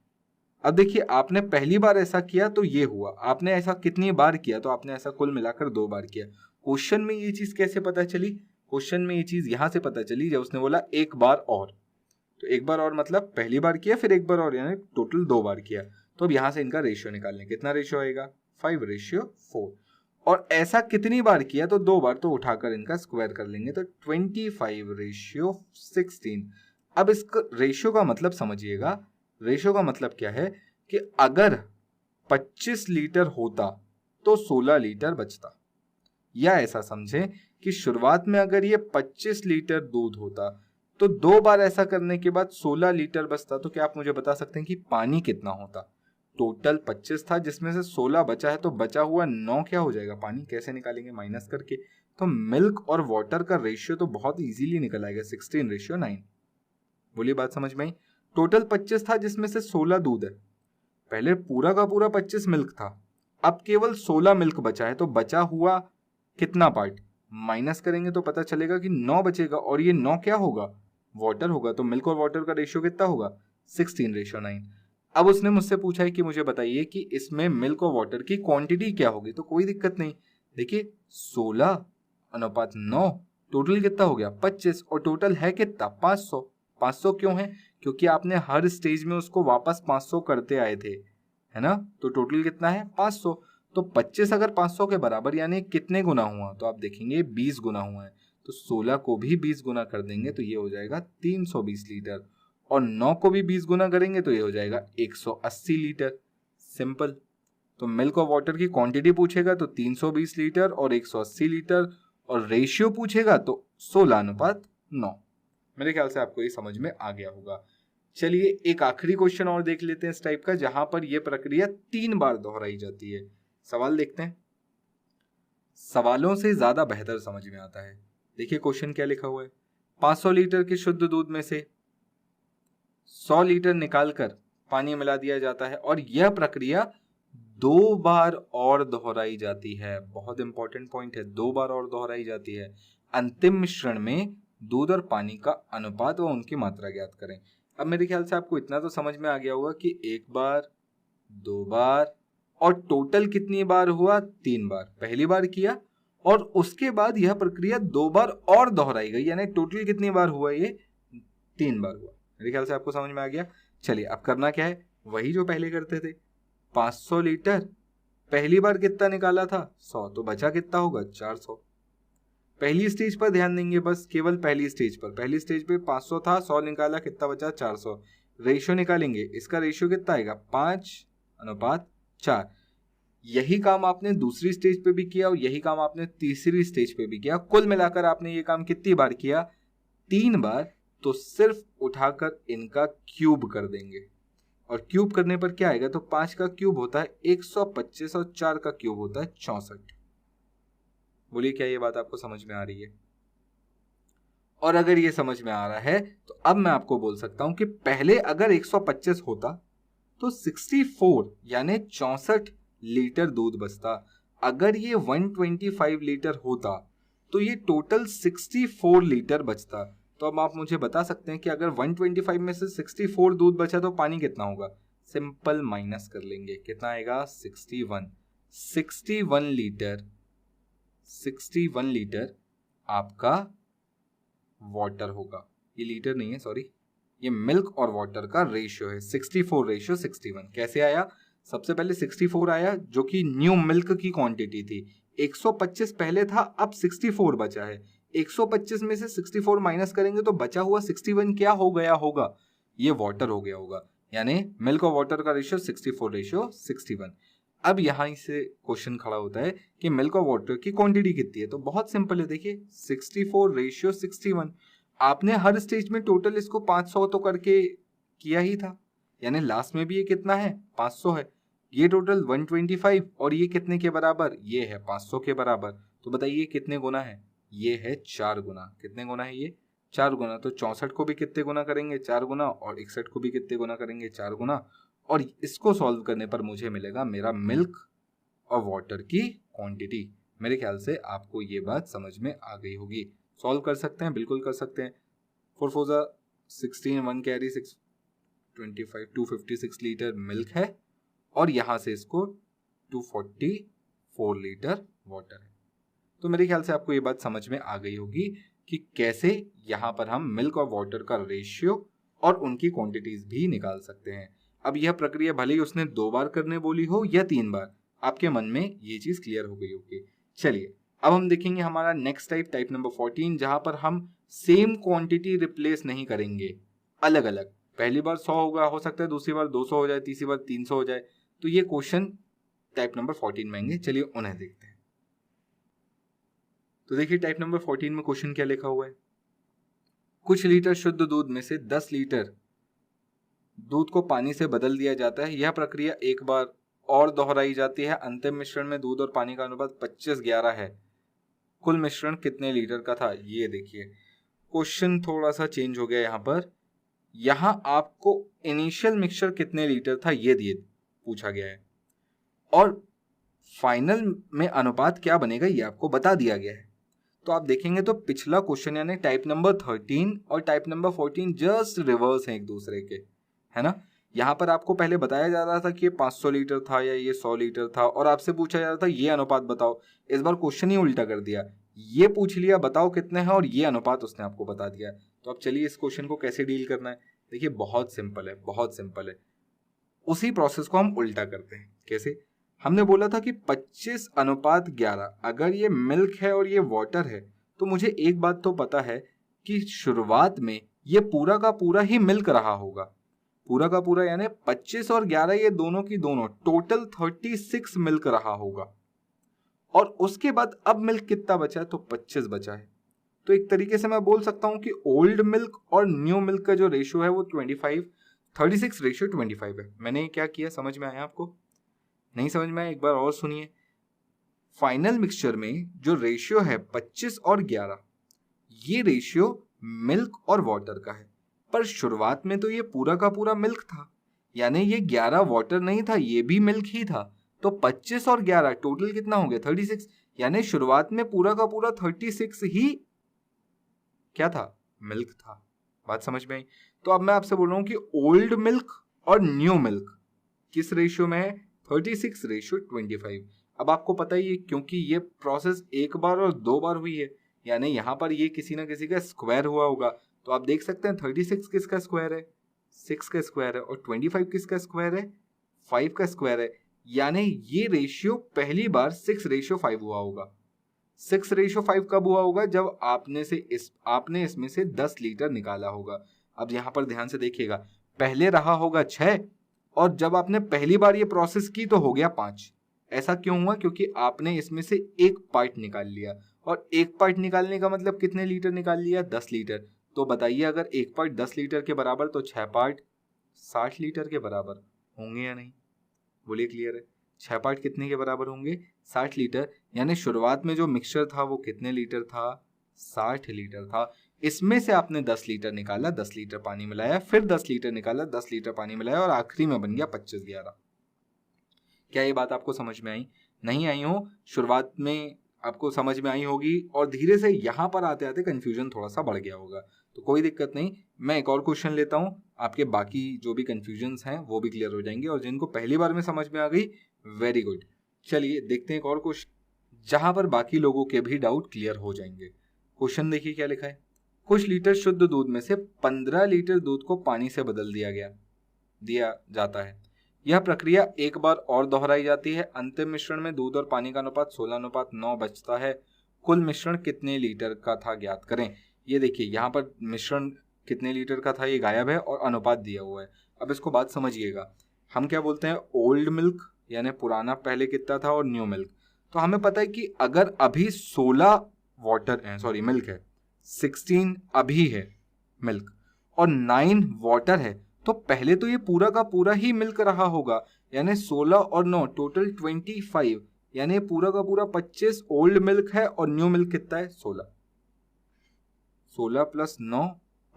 अब देखिए आपने पहली बार ऐसा किया तो ये हुआ, आपने ऐसा कितनी बार किया, तो आपने ऐसा कुल मिलाकर 2 बार किया। क्वेश्चन में ये चीज कैसे पता चली, क्वेश्चन में ये चीज यहां से पता चली जब उसने बोला एक बार और। तो एक बार और मतलब पहली बार किया फिर एक बार और, यानी टोटल 2 बार किया। तो अब यहां से इनका रेशियो निकालने, कितना रेशियो आएगा 5:4। और ऐसा कितनी बार किया, तो 2 बार, तो उठाकर इनका स्क्वायर कर लेंगे, तो 25:16। अब इसका रेशियो का मतलब समझिएगा, रेशियो का मतलब क्या है कि अगर 25 लीटर होता तो 16 लीटर बचता, या ऐसा समझें कि शुरुआत में अगर ये 25 लीटर दूध होता तो 2 बार ऐसा करने के बाद 16 लीटर बचता। तो क्या आप मुझे बता सकते हैं कि पानी कितना होता? टोटल 25 था जिसमें से 16 बचा है, तो बचा हुआ 9 क्या हो जाएगा, पानी। कैसे निकालेंगे, माइनस करके। तो मिल्क और वाटर का रेशियो तो बहुत इजीली निकल आएगा, 16:9। बोलिए बात समझ में आई? टोटल 25 था जिसमें से 16 दूध है, पहले पूरा का पूरा 25 मिल्क था, अब केवल 16 मिल्क बचा है, तो बचा हुआ कितना पार्ट माइनस करेंगे तो पता चलेगा कि 9 बचेगा, और ये 9 क्या होगा, वाटर होगा। तो मिल्क और वाटर का रेशियो कितना होगा, 16:9। अब उसने मुझसे पूछा है कि मुझे बताइए कि इसमें मिल्क और वाटर की क्वांटिटी क्या होगी। तो कोई दिक्कत नहीं, देखिए 16:9, टोटल कितना हो गया 25, और टोटल है कितना 500। 500 क्यों है, क्योंकि आपने हर स्टेज में उसको वापस 500 करते आए थे, है ना। तो टोटल कितना है 500। तो 25 अगर 500 के बराबर यानी कितने गुना हुआ, तो आप देखेंगे 20 गुना हुआ है। तो 16 को भी 20 गुना कर देंगे तो ये हो जाएगा 320 लीटर, और 9 को भी 20 गुना करेंगे तो ये हो जाएगा 180 लीटर। सिंपल। तो मिल्क और वाटर की क्वांटिटी पूछेगा तो 320 लीटर और 180 लीटर, और रेशियो पूछेगा तो 16:9। मेरे ख्याल से आपको ये समझ में आ गया होगा। चलिए एक आखिरी क्वेश्चन और देख लेते हैं इस टाइप का, जहां पर यह प्रक्रिया 3 बार दोहराई जाती है। सवाल देखते हैं, सवालों से ज्यादा बेहतर समझ में आता है। देखिए क्वेश्चन क्या लिखा हुआ है, 500 लीटर के शुद्ध दूध में से 100 लीटर निकालकर पानी मिला दिया जाता है और यह प्रक्रिया 2 बार और दोहराई जाती है। बहुत इंपॉर्टेंट पॉइंट है, 2 बार और दोहराई जाती है। अंतिम मिश्रण में दूध और पानी का अनुपात व उनकी मात्रा ज्ञात करें। अब मेरे ख्याल से आपको इतना तो समझ में आ गया होगा कि 1 बार, 2 बार, और टोटल कितनी बार हुआ, 3 बार। पहली बार किया और उसके बाद यह प्रक्रिया 2 बार और दोहराई गई, यानी टोटल कितनी बार हुआ, ये 3 बार हुआ। मेरे ख्याल से आपको समझ में आ गया। चलिए अब करना क्या है, वही जो पहले करते थे। 500 लीटर पहली बार कितना निकाला था 100, तो बचा कितना होगा 400। पहली स्टेज पर ध्यान देंगे, बस केवल पहली स्टेज पर। पहली स्टेज पे 500 था, 100 निकाला, कितना बचा 400। रेशियो निकालेंगे, इसका रेशियो कितना आएगा 5:4। यही काम आपने दूसरी स्टेज पे भी किया और यही काम आपने तीसरी स्टेज पे भी किया। कुल मिलाकर आपने ये काम कितनी बार किया, 3 बार। तो सिर्फ उठाकर इनका क्यूब कर देंगे, और क्यूब करने पर क्या आएगा, तो 5 का क्यूब होता है 125 और 4 का क्यूब होता है 64। बोलिए क्या ये बात आपको समझ में आ रही है? और अगर ये समझ में आ रहा है तो अब मैं आपको बोल सकता हूं कि पहले अगर 125 होता तो 64 यानी 64 लीटर दूध बचता। अगर ये 125 लीटर होता तो ये टोटल 64 लीटर बचता। तो अब आप मुझे बता सकते हैं कि अगर 125 में से 64 दूध बचा तो पानी कितना होगा? सिंपल माइनस कर लेंगे, कितना आएगा? 61। 61 लीटर आपका वाटर होगा। ये लीटर नहीं है, सॉरी, ये मिल्क और वाटर का रेशियो है 64:61। कैसे आया? सबसे पहले 64 आया जो कि न्यू मिल्क की क्वांटिटी थी। 125 पहले था, अब 64 बचा है। 125 में से 64 माइनस करेंगे तो बचा हुआ 61 क्या हो गया होगा? ये वाटर हो गया होगा। यानी मिल्क और वाटर का रेशियो 64:61। अब यहाँ से क्वेश्चन खड़ा होता है कि मिल्क और वाटर की क्वांटिटी कितनी है। तो बहुत सिंपल है, देखिए 64:61। आपने हर स्टेज में टोटल इसको 500 तो करके किया ही था, यानी लास्ट में भी ये कितना है? 500 है। ये टोटल 125 और ये कितने के बराबर? ये है 500 के बराबर। तो बताइए कितने गुना है? ये है 4 गुना। कितने गुना है ये? 4 गुना। तो 64 को भी कितने गुना करेंगे? 4 गुना। और 61 को भी कितने गुना करेंगे? 4 गुना। और इसको सॉल्व करने पर मुझे मिलेगा मेरा मिल्क और वाटर की क्वांटिटी। मेरे ख्याल से आपको ये बात समझ में आ गई होगी। सॉल्व कर सकते हैं, बिल्कुल कर सकते हैं। 4 4 16, 1 कैरी 6 25, 256 लीटर मिल्क है और यहाँ से इसको 244 लीटर वाटर है। तो मेरे ख्याल से आपको ये बात समझ में आ गई होगी कि कैसे यहाँ पर हम मिल्क और वाटर का रेशियो और उनकी क्वांटिटीज भी निकाल सकते हैं। अब यह प्रक्रिया भले ही उसने 2 बार करने बोली हो या 3 बार, आपके मन में ये चीज क्लियर हो गई होगी। चलिए अब हम देखेंगे हमारा नेक्स्ट टाइप नंबर 14, जहां पर हम सेम क्वांटिटी रिप्लेस नहीं करेंगे, अलग अलग। पहली बार 100 होगा, हो सकता है दूसरी बार 200 हो जाए, तीसरी बार 300 हो जाए। तो ये क्वेश्चन टाइप नंबर 14 में आएंगे। चलिए उन्हें देखते हैं। तो देखिए टाइप नंबर 14 में क्वेश्चन क्या लिखा हुआ है। कुछ लीटर शुद्ध दूध में से 10 लीटर दूध को पानी से बदल दिया जाता है। यह प्रक्रिया एक बार और दोहराई जाती है। अंतिम मिश्रण में दूध और पानी का अनुपात 25:11 है। कुल मिश्रण कितने लीटर का था? ये देखिए क्वेश्चन थोड़ा सा चेंज हो गया यहाँ पर। यहाँ आपको इनिशियल मिक्सचर कितने लीटर था ये दिए पूछा गया है और फाइनल में अनुपात क्या बनेगा ये आपको बता दिया गया है। तो आप देखेंगे तो पिछला क्वेश्चन यानी टाइप नंबर 13 और टाइप नंबर 14 जस्ट रिवर्स हैं एक दूसरे के, है ना। यहाँ पर आपको पहले बताया जा रहा था कि ये 500 लीटर था या ये 100 लीटर था और आपसे पूछा जा रहा था ये अनुपात बताओ। इस बार क्वेश्चन ही उल्टा कर दिया, ये पूछ लिया बताओ कितने हैं और ये अनुपात उसने आपको बता दिया। तो अब चलिए इस क्वेश्चन को कैसे डील करना है। देखिए बहुत सिंपल है, बहुत सिंपल है। उसी प्रोसेस को हम उल्टा करते हैं। कैसे? हमने बोला था कि 25:11। अगर ये मिल्क है और ये वाटर है तो मुझे एक बात तो पता है कि शुरुआत में ये पूरा का पूरा ही मिल्क रहा होगा। पूरा का पूरा यानी 25 और 11 ये दोनों की दोनों टोटल 36 मिल्क रहा होगा। और उसके बाद अब मिल्क कितना बचा है? तो 25 बचा है। तो एक तरीके से मैं बोल सकता हूं कि ओल्ड मिल्क और न्यू मिल्क का जो रेशियो है वो 36:25 है। मैंने क्या किया, समझ में आया आपको? नहीं समझ में आया? एक बार और सुनिए। फाइनल मिक्सचर में जो रेशियो है 25 और 11, ये रेशियो मिल्क और वाटर का है। पर शुरुआत में तो ये पूरा का पूरा मिल्क था, यानी ये 11 वाटर नहीं था, ये भी मिल्क ही था। तो 25 और 11 टोटल कितना हो गया? 36। यानी शुरुआत में पूरा का पूरा 36 ही क्या था? मिल्क था। बात समझ में आई? तो अब मैं आपसे बोल रहा हूं कि ओल्ड मिल्क और न्यू मिल्क किस रेशियो में है? 36:25। अब आपको पता ही है क्योंकि ये प्रोसेस एक बार और 2 बार हुई है, यानी यहाँ पर ये किसी ना किसी का स्क्वायर हुआ होगा। तो आप देख सकते हैं 36 किसका स्क्वायर है? 6 का स्क्वायर है। और 25 किसका स्क्वायर है? 5 का स्क्वायर है। यानी ये रेशियो पहली बार 6:5 हुआ होगा। 6:5 कब हुआ होगा? जब आपने इसमें से 10 लीटर निकाला होगा। अब यहाँ पर ध्यान से देखिएगा, पहले रहा होगा 6 और जब आपने पहली बार ये प्रोसेस की तो हो गया 5। ऐसा क्यों हुआ? क्योंकि आपने इसमें से एक पार्ट निकाल लिया और एक पार्ट निकालने का मतलब कितने लीटर निकाल लिया? 10 लीटर। तो बताइए अगर एक पार्ट 10 लीटर के बराबर तो 6 पार्ट 60 लीटर के बराबर होंगे या नहीं? बोलिए क्लियर है? 6 पार्ट कितने के बराबर होंगे? 60 लीटर। यानी शुरुआत में जो मिक्सचर था वो कितने लीटर था? 60 लीटर था। इसमें से आपने 10 लीटर निकाला, 10 लीटर पानी मिलाया, फिर 10 लीटर निकाला, 10 लीटर पानी मिलाया और आखिरी में बन गया 25/11। क्या ये बात आपको समझ में आई? नहीं आई हो, शुरुआत में आपको समझ में आई होगी और धीरे से यहाँ पर आते आते कंफ्यूजन थोड़ा सा बढ़ गया होगा, तो कोई दिक्कत नहीं। मैं एक और क्वेश्चन लेता हूँ, आपके बाकी जो भी कंफ्यूजन्स हैं वो भी क्लियर हो जाएंगे, और जिनको पहली बार में समझ में आ गई, वेरी गुड। चलिए देखते हैं एक और क्वेश्चन जहां पर बाकी लोगों के भी डाउट क्लियर हो जाएंगे। क्वेश्चन देखिए क्या लिखा है। कुछ लीटर शुद्ध दूध में से 15 लीटर दूध को पानी से बदल दिया जाता है। यह प्रक्रिया एक बार और दोहराई जाती है। अंतिम मिश्रण में दूध और पानी का अनुपात 16:9 बचता है। कुल मिश्रण कितने लीटर का था, ज्ञात करें। ये देखिए यहाँ पर मिश्रण कितने लीटर का था ये गायब है और अनुपात दिया हुआ है। अब इसको बात समझिएगा, हम क्या बोलते हैं, ओल्ड मिल्क यानी पुराना पहले कितना था और न्यू मिल्क। तो हमें पता है कि अगर अभी 16 मिल्क है, 16 अभी है मिल्क और 9 वाटर है, तो पहले तो ये पूरा का पूरा ही मिल्क रहा होगा, यानी 16 और 9 टोटल 25, यानी पूरा का पूरा 25 ओल्ड मिल्क है और न्यू मिल्क कितना है, 16। 16 + 9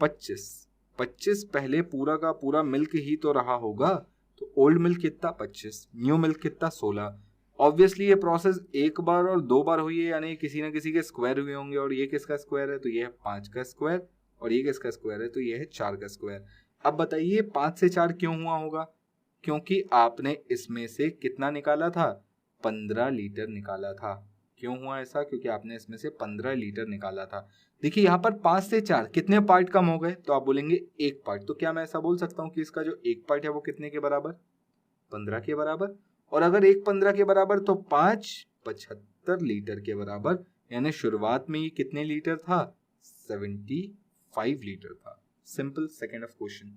25 पहले पूरा का पूरा मिल्क ही तो रहा होगा, तो ओल्ड मिल्क कितना 25, न्यू मिल्क कितना 16। ऑब्वियसली ये प्रोसेस एक बार और 2 बार हुई है, यानी किसी ना किसी के स्क्वायर हुए होंगे, और ये किसका स्क्वायर है, तो ये है 5 का स्क्वायर, और ये किसका स्क्वायर है, तो ये है 4 का स्क्वायर। अब बताइए 5 से 4 क्यों हुआ होगा, क्योंकि आपने इसमें से कितना निकाला था, 15 लीटर निकाला था। क्यों हुआ ऐसा, क्योंकि आपने इसमें से 15 लीटर निकाला था। देखिए यहाँ पर 5 से 4 कितने पार्ट कम हो गए, तो आप बोलेंगे 1 पार्ट। तो क्या मैं ऐसा बोल सकता हूँ कि इसका जो 1 पार्ट है वो कितने के बराबर, 15 के बराबर। और अगर 1 15 के बराबर तो 5 75 लीटर के बराबर, यानी शुरुआत में ये कितने लीटर था, 75 लीटर था। Simple, second of question.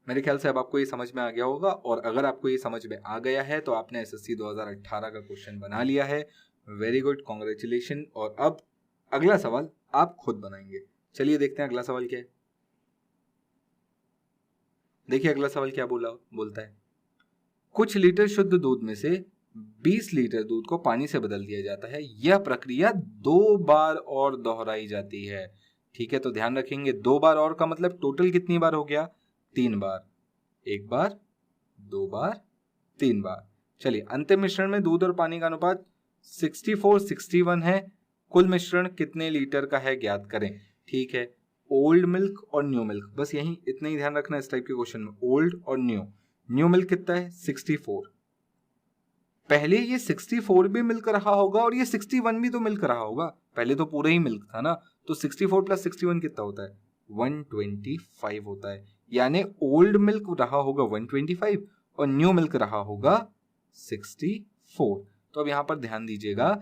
मेरे ख्याल से अब आपको ये समझ में आ गया होगा, और अगर आपको ये समझ में आ गया है तो आपने एसएससी 2018 का क्वेश्चन बना लिया है। Very good, congratulation. और अब अगला सवाल आप खुद बनाएंगे। चलिए देखते हैं अगला सवाल क्या है। देखिए अगला सवाल क्या बोलता है। कुछ लीटर शुद्ध दूध में से 20 लीटर दूध को पानी से बदल दिया जाता है। यह प्रक्रिया 2 बार और दोहराई जाती है। ठीक है, तो ध्यान रखेंगे 2 बार और का मतलब टोटल कितनी बार हो गया, 3 बार। 1 बार, 2 बार, 3 बार। चलिए, अंतिम मिश्रण में दूध और पानी का अनुपात 64:61 है। कुल मिश्रण कितने लीटर का है, ज्ञात करें। ठीक है, ओल्ड मिल्क और न्यू मिल्क, बस यही इतना ही ध्यान रखना इस टाइप के क्वेश्चन में। ओल्ड और न्यू मिल्क कितना है, 64। पहले ये 64 भी मिल्क रहा होगा और ये 61 भी तो मिल्क रहा होगा, पहले तो पूरा ही मिल्क था ना। तो 64 + 61 कितना होता है, 125 होता है। यानी ओल्ड मिल्क रहा होगा 125 और न्यू मिल्क रहा होगा 64। तो अब यहां पर ध्यान दीजिएगा,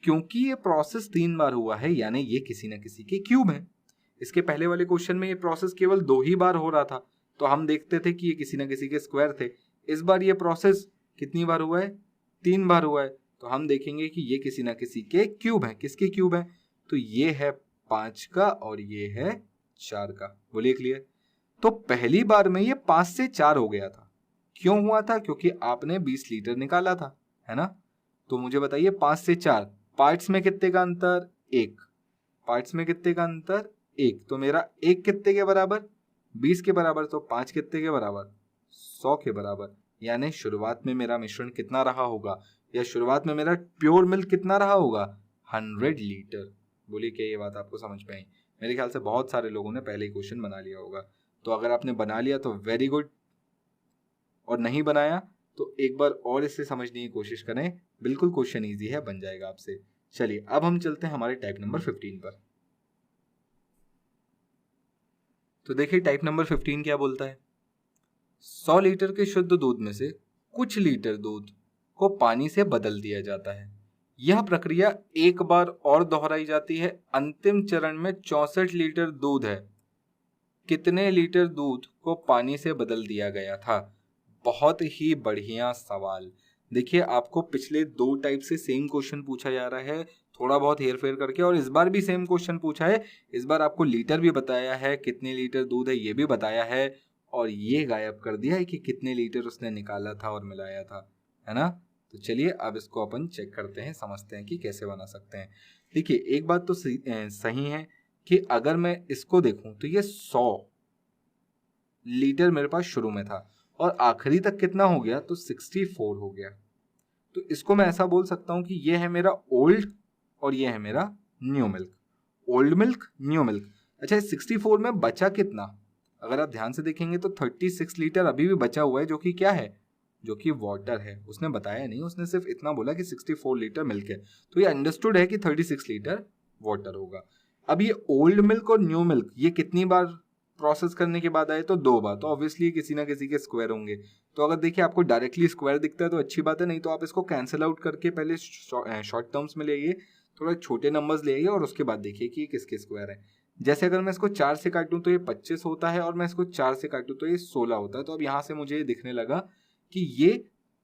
क्योंकि ये प्रोसेस 3 बार हुआ है, यानी ये किसी ना किसी के क्यूब है। इसके पहले वाले क्वेश्चन में ये प्रोसेस केवल 2 ही बार हो रहा था, तो हम देखते थे कि ये किसी ना किसी के स्क्वायर थे। इस बार ये प्रोसेस कितनी बार हुआ है, 3 बार हुआ है, तो हम देखेंगे कि ये किसी ना किसी के क्यूब है। किसके क्यूब है, तो ये है 5 का और ये है 4 का। बोलिए क्लियर। तो पहली बार में ये 5 से 4 हो गया था। क्यों हुआ था, क्योंकि आपने 20 लीटर निकाला था, है ना। तो मुझे बताइए 5 से 4 पार्ट्स में कितने का अंतर, 1। पार्ट्स में कितने का अंतर, 1। तो मेरा 1 कितने के बराबर, 20 के बराबर। तो 5 कितने के बराबर, 100 के बराबर। यानी शुरुआत में मेरा मिश्रण कितना रहा होगा, या शुरुआत में मेरा प्योर मिल्क कितना रहा होगा, 100 लीटर। बोलिए क्या ये बात आपको समझ में आई। मेरे ख्याल से बहुत सारे लोगों ने पहले ही क्वेश्चन बना लिया होगा। तो अगर आपने बना लिया तो वेरी गुड, और नहीं बनाया तो एक बार और इसे समझने की कोशिश करें। बिल्कुल क्वेश्चन ईजी है, बन जाएगा आपसे। चलिए अब हम चलते हैं हमारे टाइप नंबर 15 पर। तो देखिए टाइप नंबर 15 क्या बोलता है। 100 लीटर के शुद्ध दूध में से कुछ लीटर दूध को पानी से बदल दिया जाता है। यह प्रक्रिया एक बार और दोहराई जाती है। अंतिम चरण में 64 लीटर दूध है। कितने लीटर दूध को पानी से बदल दिया गया था। बहुत ही बढ़िया सवाल। देखिए आपको पिछले 2 टाइप से सेम क्वेश्चन पूछा जा रहा है, थोड़ा बहुत हेर फेर करके, और इस बार भी सेम क्वेश्चन पूछा है। इस बार आपको लीटर भी बताया है, कितने लीटर दूध है ये भी बताया है, और ये गायब कर दिया है कि कितने लीटर उसने निकाला था और मिलाया था, है ना। तो चलिए अब इसको अपन चेक करते हैं, समझते हैं कि कैसे बना सकते हैं। देखिए एक बात तो सही है कि अगर मैं इसको देखूं तो ये 100 लीटर मेरे पास शुरू में था और आखिरी तक कितना हो गया, तो 64 हो गया। तो इसको मैं ऐसा बोल सकता हूं कि ये है मेरा ओल्ड और ये है मेरा new milk, old milk new milk. अच्छा, 64 में बचा कितना, अगर आप ध्यान से देखेंगे तो 36 लीटर अभी भी बचा हुआ है, जो कि क्या है, जो कि वाटर है। उसने बताया नहीं, उसने सिर्फ इतना बोला कि 64 लीटर मिल्क है, तो ये अंडरस्टूड है कि 36 लीटर वाटर होगा। अब ये ओल्ड मिल्क और न्यू मिल्क ये कितनी बार प्रोसेस करने के बाद आए, तो 2 बार, तो ऑब्वियसली किसी ना किसी के स्क्वायर होंगे। तो अगर देखिए आपको डायरेक्टली स्क्वायर दिखता है तो अच्छी बात है, नहीं तो आप इसको कैंसिल आउट करके पहले शॉर्ट टर्म्स में ले आइए, थोड़ा छोटे नंबर्स ले आइए और उसके बाद देखिए कि ये किसके स्क्वायर है। जैसे अगर मैं इसको 4 से काटूं तो ये 25 होता है और मैं इसको 4 से काटूं तो ये 16 होता है। तो अब यहाँ से मुझे दिखने लगा कि ये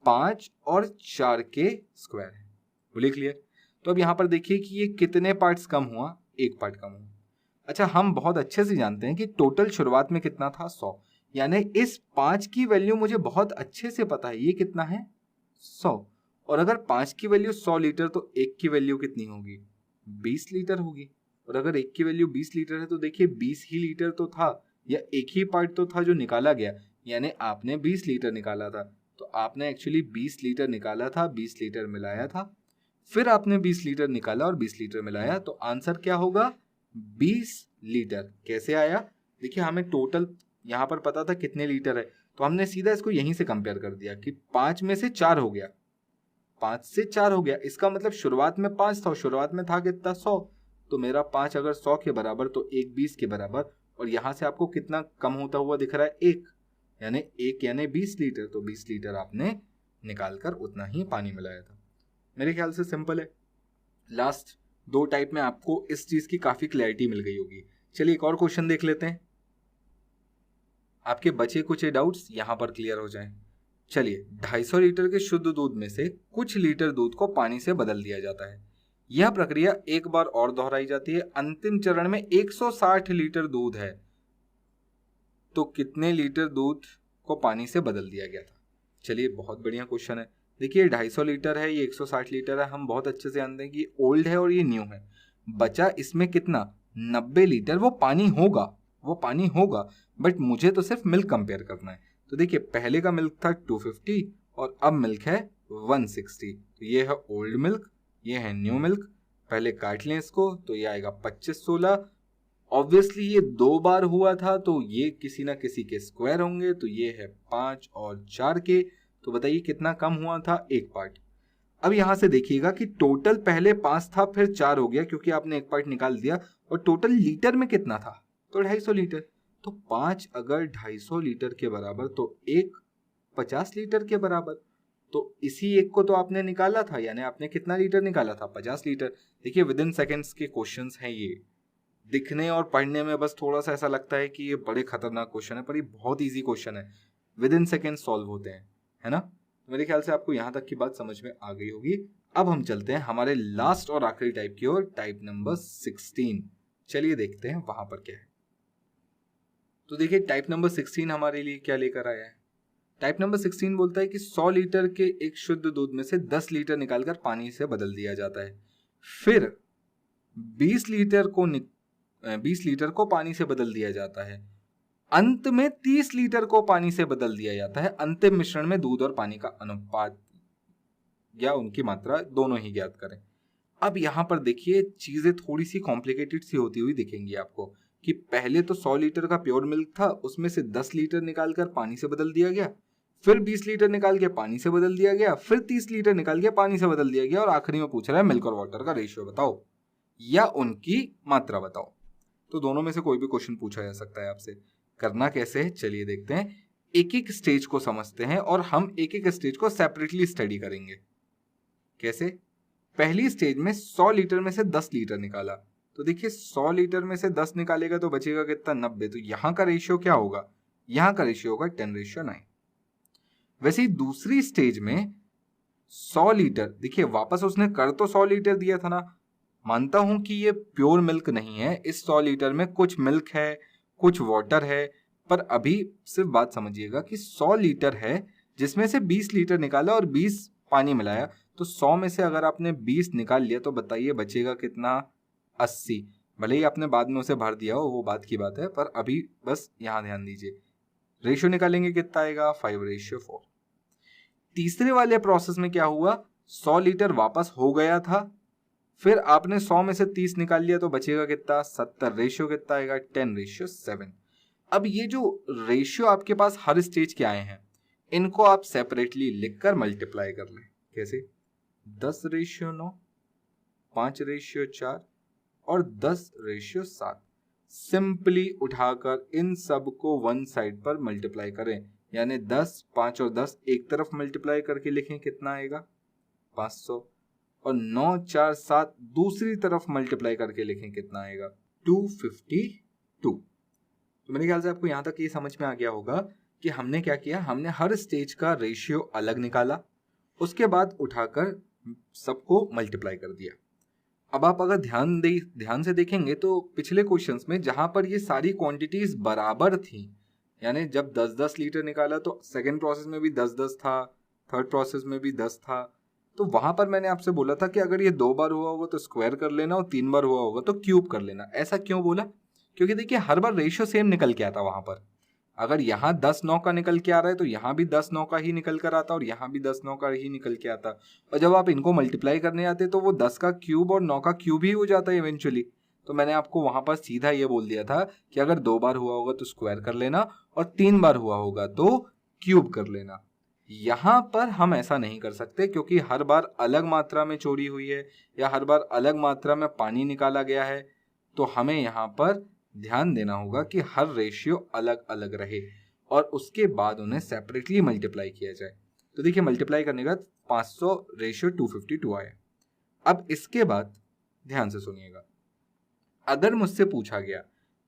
5 और 4 के स्क्वायर है। बोलिए क्लियर। तो अब यहाँ पर देखिए कि ये कितने पार्ट्स कम हुआ, 1 पार्ट कम हुआ। अच्छा, हम बहुत अच्छे से जानते हैं कि टोटल शुरुआत में कितना था, 100, यानी इस 5 की वैल्यू मुझे बहुत अच्छे से पता है, ये कितना है, 100। और अगर 5 की वैल्यू 100 लीटर तो 1 की वैल्यू कितनी होगी, 20 लीटर होगी। और अगर 1 की वैल्यू 20 लीटर है तो देखिए 20 ही लीटर तो था, या एक ही पार्ट तो था जो निकाला गया, यानी आपने 20 लीटर निकाला था। तो आपने एक्चुअली 20 लीटर निकाला था, 20 लीटर मिलाया था, फिर आपने 20 लीटर निकाला और 20 लीटर मिलाया, तो आंसर क्या होगा, 20 लीटर। कैसे आया, देखिए हमें टोटल यहाँ पर पता था कितने लीटर है, तो हमने सीधा इसको यहीं से कंपेयर कर दिया कि 5 में से 4 हो गया, 5 से 4 हो गया। इसका मतलब शुरुआत में 5 था, शुरुआत में था कितना, 100। तो मेरा 5 अगर 100 के बराबर तो 1 20 के बराबर, और यहाँ से आपको कितना कम होता हुआ दिख रहा है, 1, यानी 1 यानी 20 लीटर। तो 20 लीटर आपने निकाल कर उतना ही पानी मिलाया था। मेरे ख्याल से सिंपल है। लास्ट 2 टाइप में आपको इस चीज की काफी क्लैरिटी मिल गई होगी। चलिए एक और क्वेश्चन देख लेते हैं, आपके बचे कुछ डाउट्स यहां पर क्लियर हो जाएं। चलिए, 250 लीटर के शुद्ध दूध में से कुछ लीटर दूध को पानी से बदल दिया जाता है। यह प्रक्रिया एक बार और दोहराई जाती है। अंतिम चरण में 160 लीटर दूध है, तो कितने लीटर दूध को पानी से बदल दिया गया था। चलिए, बहुत बढ़िया क्वेश्चन है। देखिए 250 लीटर है, ये 160 लीटर है, हम बहुत अच्छे से जानते हैं कि ओल्ड है और ये न्यू है। बचा इसमें कितना, 90 लीटर, वो पानी होगा, बट मुझे तो सिर्फ मिल्क कंपेयर करना है। तो देखिए पहले का मिल्क था 250 और अब मिल्क है 160। तो ये है ओल्ड मिल्क, ये है न्यू मिल्क। पहले काट लें इसको, तो ये आएगा 25 16। ऑब्वियसली ये 2 बार हुआ था तो ये किसी ना किसी के स्क्वायर होंगे, तो ये है 5 और 4 के। तो बताइए कितना कम हुआ था, 1 पार्ट। अब यहां से देखिएगा कि टोटल पहले 5 था फिर 4 हो गया क्योंकि आपने 1 पार्ट निकाल दिया, और टोटल लीटर में कितना था, तो 250 लीटर। तो 5 अगर 250 लीटर के बराबर तो 1 50 लीटर के बराबर। तो इसी एक को तो आपने निकाला था, यानी आपने कितना लीटर निकाला था, 50 लीटर। देखिए विद इन सेकेंड्स के क्वेश्चंस हैं ये। दिखने और पढ़ने में बस थोड़ा सा ऐसा लगता है कि ये बड़े खतरनाक क्वेश्चन है, पर ये बहुत इजी क्वेश्चन है, विद इन सेकेंड सॉल्व होते हैं, है ना। मेरे ख्याल से आपको यहां तक की बात समझ में आ गई होगी। अब हम चलते हैं हमारे लास्ट और आखिरी टाइप की ओर, टाइप नंबर 16। चलिए देखते हैं वहां पर क्या है। तो देखिए टाइप नंबर 16 हमारे लिए क्या लेकर आया है। टाइप नंबर 16 बोलता है कि 100 लीटर के एक शुद्ध दूध में से 10 लीटर निकालकर पानी से बदल दिया जाता है, फिर 20 लीटर को पानी से बदल दिया जाता है, अंत में 30 लीटर को पानी से बदल दिया जाता है। अंतिम मिश्रण में दूध और पानी का अनुपात या उनकी मात्रा दोनों ही ज्ञात करें। अब यहां पर देखिए चीजें थोड़ी सी कॉम्प्लिकेटेड सी होती हुई दिखेंगी आपको, कि पहले तो 100 लीटर का प्योर मिल्क था, उसमें से 10 लीटर निकालकर पानी से बदल दिया गया, फिर 20 लीटर निकाल के पानी से बदल दिया गया, फिर 30 लीटर निकाल के पानी से बदल दिया गया, और आखिरी में पूछ रहा है मिल्क और वाटर का रेशियो बताओ या उनकी मात्रा बताओ। तो दोनों में से कोई भी क्वेश्चन पूछा जा सकता है आपसे। करना कैसे है, चलिए देखते हैं। एक एक स्टेज को समझते हैं और हम एक एक स्टेज को सेपरेटली स्टडी करेंगे। कैसे, पहली स्टेज में 100 लीटर में से 10 लीटर निकाला, तो देखिए 100 लीटर में से 10 निकालेगा तो बचेगा कितना, 90। तो यहां का रेशियो क्या होगा, यहां का रेशियो होगा 10:9। वैसे ही दूसरी स्टेज में 100 लीटर, देखिए वापस उसने कर तो 100 लीटर दिया था ना, मानता हूं कि ये प्योर मिल्क नहीं है, इस 100 लीटर में कुछ मिल्क है कुछ वाटर है, पर अभी सिर्फ बात समझिएगा कि 100 लीटर है जिसमें से 20 लीटर निकाला और 20 पानी मिलाया, तो 100 में से अगर आपने 20 निकाल लिया तो बताइए बचेगा कितना? 80। भले ही आपने बाद में उसे भर दिया हो, वो बात की बात है, पर अभी बस यहाँ ध्यान दीजिए। रेशियो निकालेंगे कितना आएगा? 5:4। तीसरे वाले प्रोसेस में क्या हुआ? 100 लीटर वापस हो गया था, फिर आपने 100 में से 30 निकाल लिया तो बचेगा कितना? 70। रेशियो कितना आएगा? 10:7। अब ये जो रेशियो आपके पास हर स्टेज के आए हैं, इनको आप सेपरेटली लिखकर मल्टीप्लाई कर लें। कैसे? 10:9, 5:4 और 10:7। सिंपली उठाकर इन सब को वन साइड पर मल्टीप्लाई करें, यानी 10, 5 और 10 एक तरफ मल्टीप्लाई करके लिखें, कितना आएगा? 500। और 9, 4, 7 दूसरी तरफ मल्टीप्लाई करके लिखें, कितना आएगा? 252। तो मेरे ख्याल से आपको यहां तक ये समझ में आ गया होगा कि हमने क्या किया। हमने हर स्टेज का रेशियो अलग निकाला, उसके बाद उठाकर सबको मल्टीप्लाई कर दिया। अब आप अगर ध्यान से देखेंगे तो पिछले क्वेश्चंस में जहां पर ये सारी क्वांटिटीज बराबर थी, यानी जब 10-10 लीटर निकाला तो सेकेंड प्रोसेस में भी 10-10 था, थर्ड प्रोसेस में भी 10 था, तो वहां पर मैंने आपसे बोला था कि अगर ये 2 बार हुआ होगा तो स्क्वायर कर लेना और 3 बार हुआ होगा तो क्यूब कर लेना। ऐसा क्यों बोला? क्योंकि देखिए हर बार रेशियो सेम निकल के आता वहां पर। अगर यहाँ 10-9 का निकल के आ रहा है तो यहाँ भी 10-9 का ही निकल कर आता और यहाँ भी 10-9 का ही निकल के आता, और जब आप इनको मल्टीप्लाई करने आते तो वो 10 का क्यूब और 9 का क्यूब ही हो जाता है इवेंचुअली। तो मैंने आपको वहां पर सीधा ये बोल दिया था कि अगर 2 बार हुआ होगा तो स्क्वायर कर लेना और 3 बार हुआ होगा तो क्यूब कर लेना। यहाँ पर हम ऐसा नहीं कर सकते क्योंकि हर बार अलग मात्रा में चोरी हुई है या हर बार अलग मात्रा में पानी निकाला गया है, तो हमें यहाँ पर ध्यान देना होगा कि हर रेशियो अलग अलग रहे और उसके बाद उन्हें सेपरेटली मल्टीप्लाई किया जाए। तो देखिए मल्टीप्लाई करने का 500:252 आया। अब इसके बाद ध्यान से सुनिएगा, अगर मुझसे पूछा गया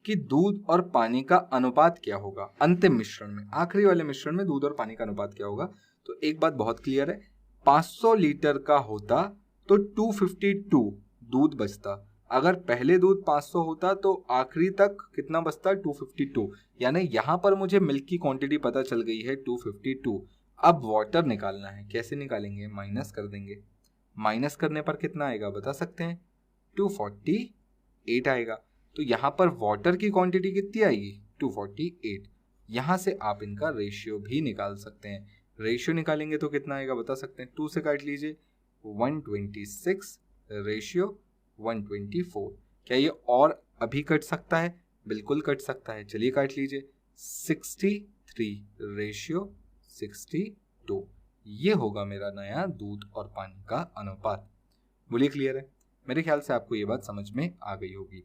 कि दूध और पानी का अनुपात क्या होगा अंतिम मिश्रण में, आखिरी वाले मिश्रण में दूध और पानी का अनुपात क्या होगा, तो एक बात बहुत क्लियर है, 500 लीटर का होता तो 252 दूध बचता। अगर पहले दूध 500 होता तो आखिरी तक कितना बचता? 252। यानी यहां पर मुझे मिल्क की क्वांटिटी पता चल गई है 252। अब वाटर निकालना है। कैसे निकालेंगे? माइनस कर देंगे। माइनस करने पर कितना आएगा बता सकते हैं? 248 आएगा। तो यहाँ पर वाटर की क्वांटिटी कितनी आएगी? 248। यहाँ से आप इनका रेशियो भी निकाल सकते हैं। रेशियो निकालेंगे तो कितना आएगा बता सकते हैं? 2 से काट लीजिए, 126 रेशियो 124। क्या ये और अभी कट सकता है? बिल्कुल कट सकता है। चलिए काट लीजिए, 63 रेशियो 62। ये होगा मेरा नया दूध और पानी का अनुपात। बोलिए क्लियर है? मेरे ख्याल से आपको ये बात समझ में आ गई होगी।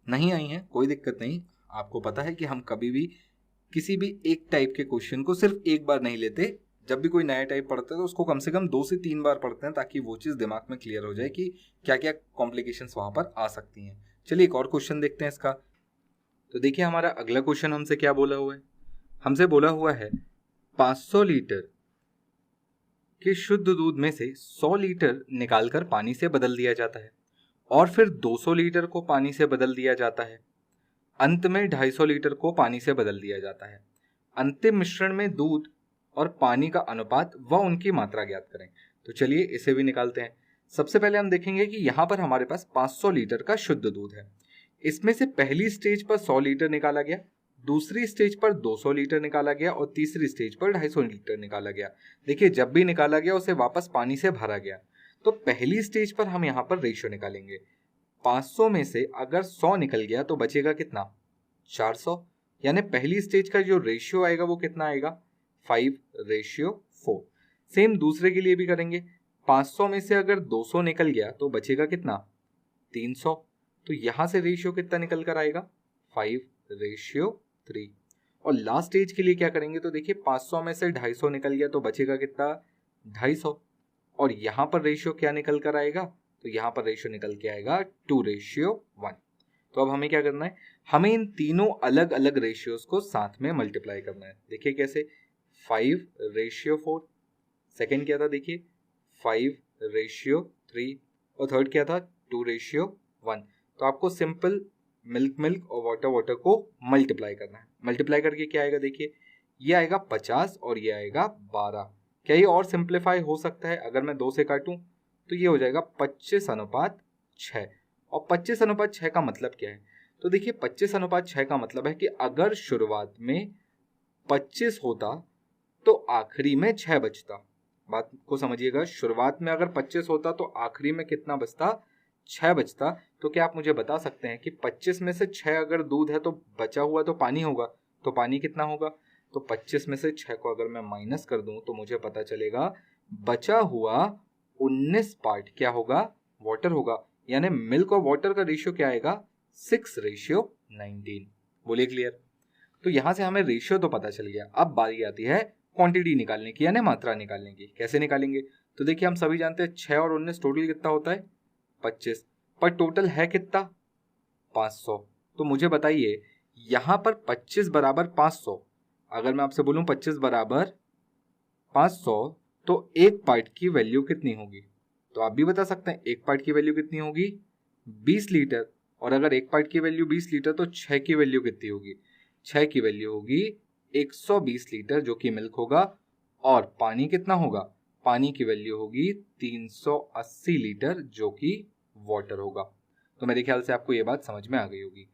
नहीं आई है कोई दिक्कत नहीं। आपको पता है कि हम कभी भी किसी भी एक टाइप के क्वेश्चन को सिर्फ एक बार नहीं लेते। जब भी कोई नया टाइप पढ़ते हैं तो उसको कम से कम 2 से 3 बार पढ़ते हैं ताकि वो चीज़ दिमाग में क्लियर हो जाए कि क्या क्या कॉम्प्लिकेशंस वहां पर आ सकती हैं। चलिए एक और क्वेश्चन देखते हैं इसका। तो देखिए हमारा अगला क्वेश्चन हमसे क्या बोला हुआ है। हमसे बोला हुआ है 500 लीटर के शुद्ध दूध में से 100 लीटर निकालकर पानी से बदल दिया जाता है और फिर 200 लीटर को पानी से बदल दिया जाता है। अंत में 250 लीटर को पानी से बदल दिया जाता है। अंतिम मिश्रण में दूध और पानी का अनुपात व उनकी मात्रा ज्ञात करें। तो चलिए इसे भी निकालते हैं। सबसे पहले हम देखेंगे कि यहाँ पर हमारे पास 500 लीटर का शुद्ध दूध है। इसमें से पहली स्टेज पर 100 लीटर निकाला गया, दूसरी स्टेज पर 200 लीटर निकाला गया और तीसरी स्टेज पर 250 लीटर निकाला गया। देखिए जब भी निकाला गया उसे वापस पानी से भरा गया। तो पहली स्टेज पर हम यहाँ पर रेशियो निकालेंगे। 500 में से अगर 100 निकल गया तो बचेगा कितना? 400। यानी पहली स्टेज का जो रेशियो आएगा वो कितना आएगा? 5:4। सेम दूसरे के लिए भी करेंगे। 500 में से अगर 200 निकल गया तो बचेगा कितना? 300। तो यहां से रेशियो कितना निकल कर आएगा? 5:3। और लास्ट स्टेज के लिए क्या करेंगे? तो देखिए 500 में से 250 निकल गया तो बचेगा कितना? 250। और यहां पर रेशियो क्या निकल कर आएगा? तो यहां पर रेशियो निकल के आएगा 2:1। तो अब हमें क्या करना है? हमें इन तीनों अलग अलग रेशियोज को साथ में मल्टीप्लाई करना है। देखिए कैसे? 5:4। सेकेंड क्या था? देखिए 5:3 और थर्ड क्या था? 2:1। तो आपको सिंपल मिल्क और वाटर को मल्टीप्लाई करना है। मल्टीप्लाई करके क्या आएगा, देखिए ये आएगा 50 और ये आएगा 12। क्या ये और सिंप्लीफाई हो सकता है? अगर मैं 2 से काटूं तो ये हो जाएगा 25:6। और 25:6 का मतलब क्या है? तो देखिए 25:6 का मतलब है कि अगर शुरुआत में 25 होता तो आखिरी में 6 बचता। बात को समझिएगा, शुरुआत में अगर 25 होता तो आखिरी में कितना बचता? 6 बचता। तो क्या आप मुझे बता सकते हैं कि 25 में से 6 अगर दूध है तो बचा हुआ तो पानी होगा, तो पानी कितना होगा? तो 25 में से 6 को अगर मैं माइनस कर दूं तो मुझे पता चलेगा बचा हुआ 19 पार्ट क्या होगा? वाटर होगा। यानी मिल्क और वाटर का रेशियो क्या आएगा? 6:19। बोलिए क्लियर? तो यहां से हमें रेशियो तो पता चल गया। अब बारी आती है क्वांटिटी निकालने की, यानी मात्रा निकालने की। कैसे निकालेंगे? तो देखिए हम सभी जानते हैं 6 और 19 टोटल कितना होता है? 25। पर टोटल है कितना? 500। तो मुझे बताइए यहां पर 25 बराबर 500, अगर मैं आपसे बोलूं 25 बराबर 500 तो एक पार्ट की वैल्यू कितनी होगी? तो आप भी बता सकते हैं एक पार्ट की वैल्यू कितनी होगी? 20 लीटर। और अगर एक पार्ट की वैल्यू 20 लीटर तो 6 की वैल्यू कितनी होगी? 6 की वैल्यू होगी 120 लीटर जो कि मिल्क होगा। और पानी कितना होगा? पानी की वैल्यू होगी 380 लीटर जो कि वाटर होगा। तो मेरे ख्याल से आपको ये बात समझ में आ गई होगी।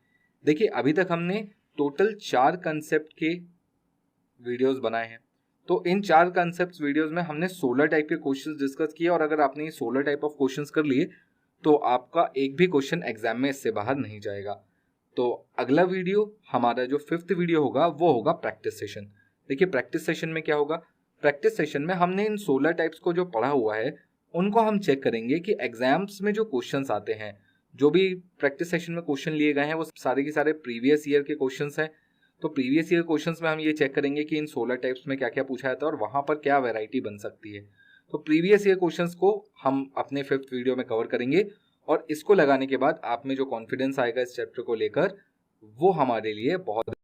देखिए अभी तक हमने टोटल 4 कंसेप्ट के वीडियोस बनाए हैं। तो इन 4 कंसेप्ट वीडियोस में हमने 16 टाइप के क्वेश्चंस डिस्कस किए, और अगर आपने ये 16 टाइप ऑफ क्वेश्चंस कर लिए तो आपका एक भी क्वेश्चन एग्जाम में इससे बाहर नहीं जाएगा। तो अगला वीडियो हमारा जो 5th वीडियो होगा वो होगा प्रैक्टिस सेशन। देखिए प्रैक्टिस सेशन में क्या होगा? प्रैक्टिस सेशन में हमने इन 16 टाइप्स को जो पढ़ा हुआ है उनको हम चेक करेंगे कि एग्जाम्स में जो क्वेश्चंस आते हैं, जो भी प्रैक्टिस सेशन में क्वेश्चन लिए गए हैं वो सारे के सारे प्रीवियस ईयर के क्वेश्चंस हैं। तो प्रीवियस ईयर क्वेश्चंस में हम ये चेक करेंगे कि इन 16 टाइप्स में क्या क्या पूछा जाता है और वहां पर क्या वैरायटी बन सकती है। तो प्रीवियस ईयर क्वेश्चंस को हम अपने 5th वीडियो में कवर करेंगे, और इसको लगाने के बाद आप में जो कॉन्फिडेंस आएगा इस चैप्टर को लेकर वो हमारे लिए बहुत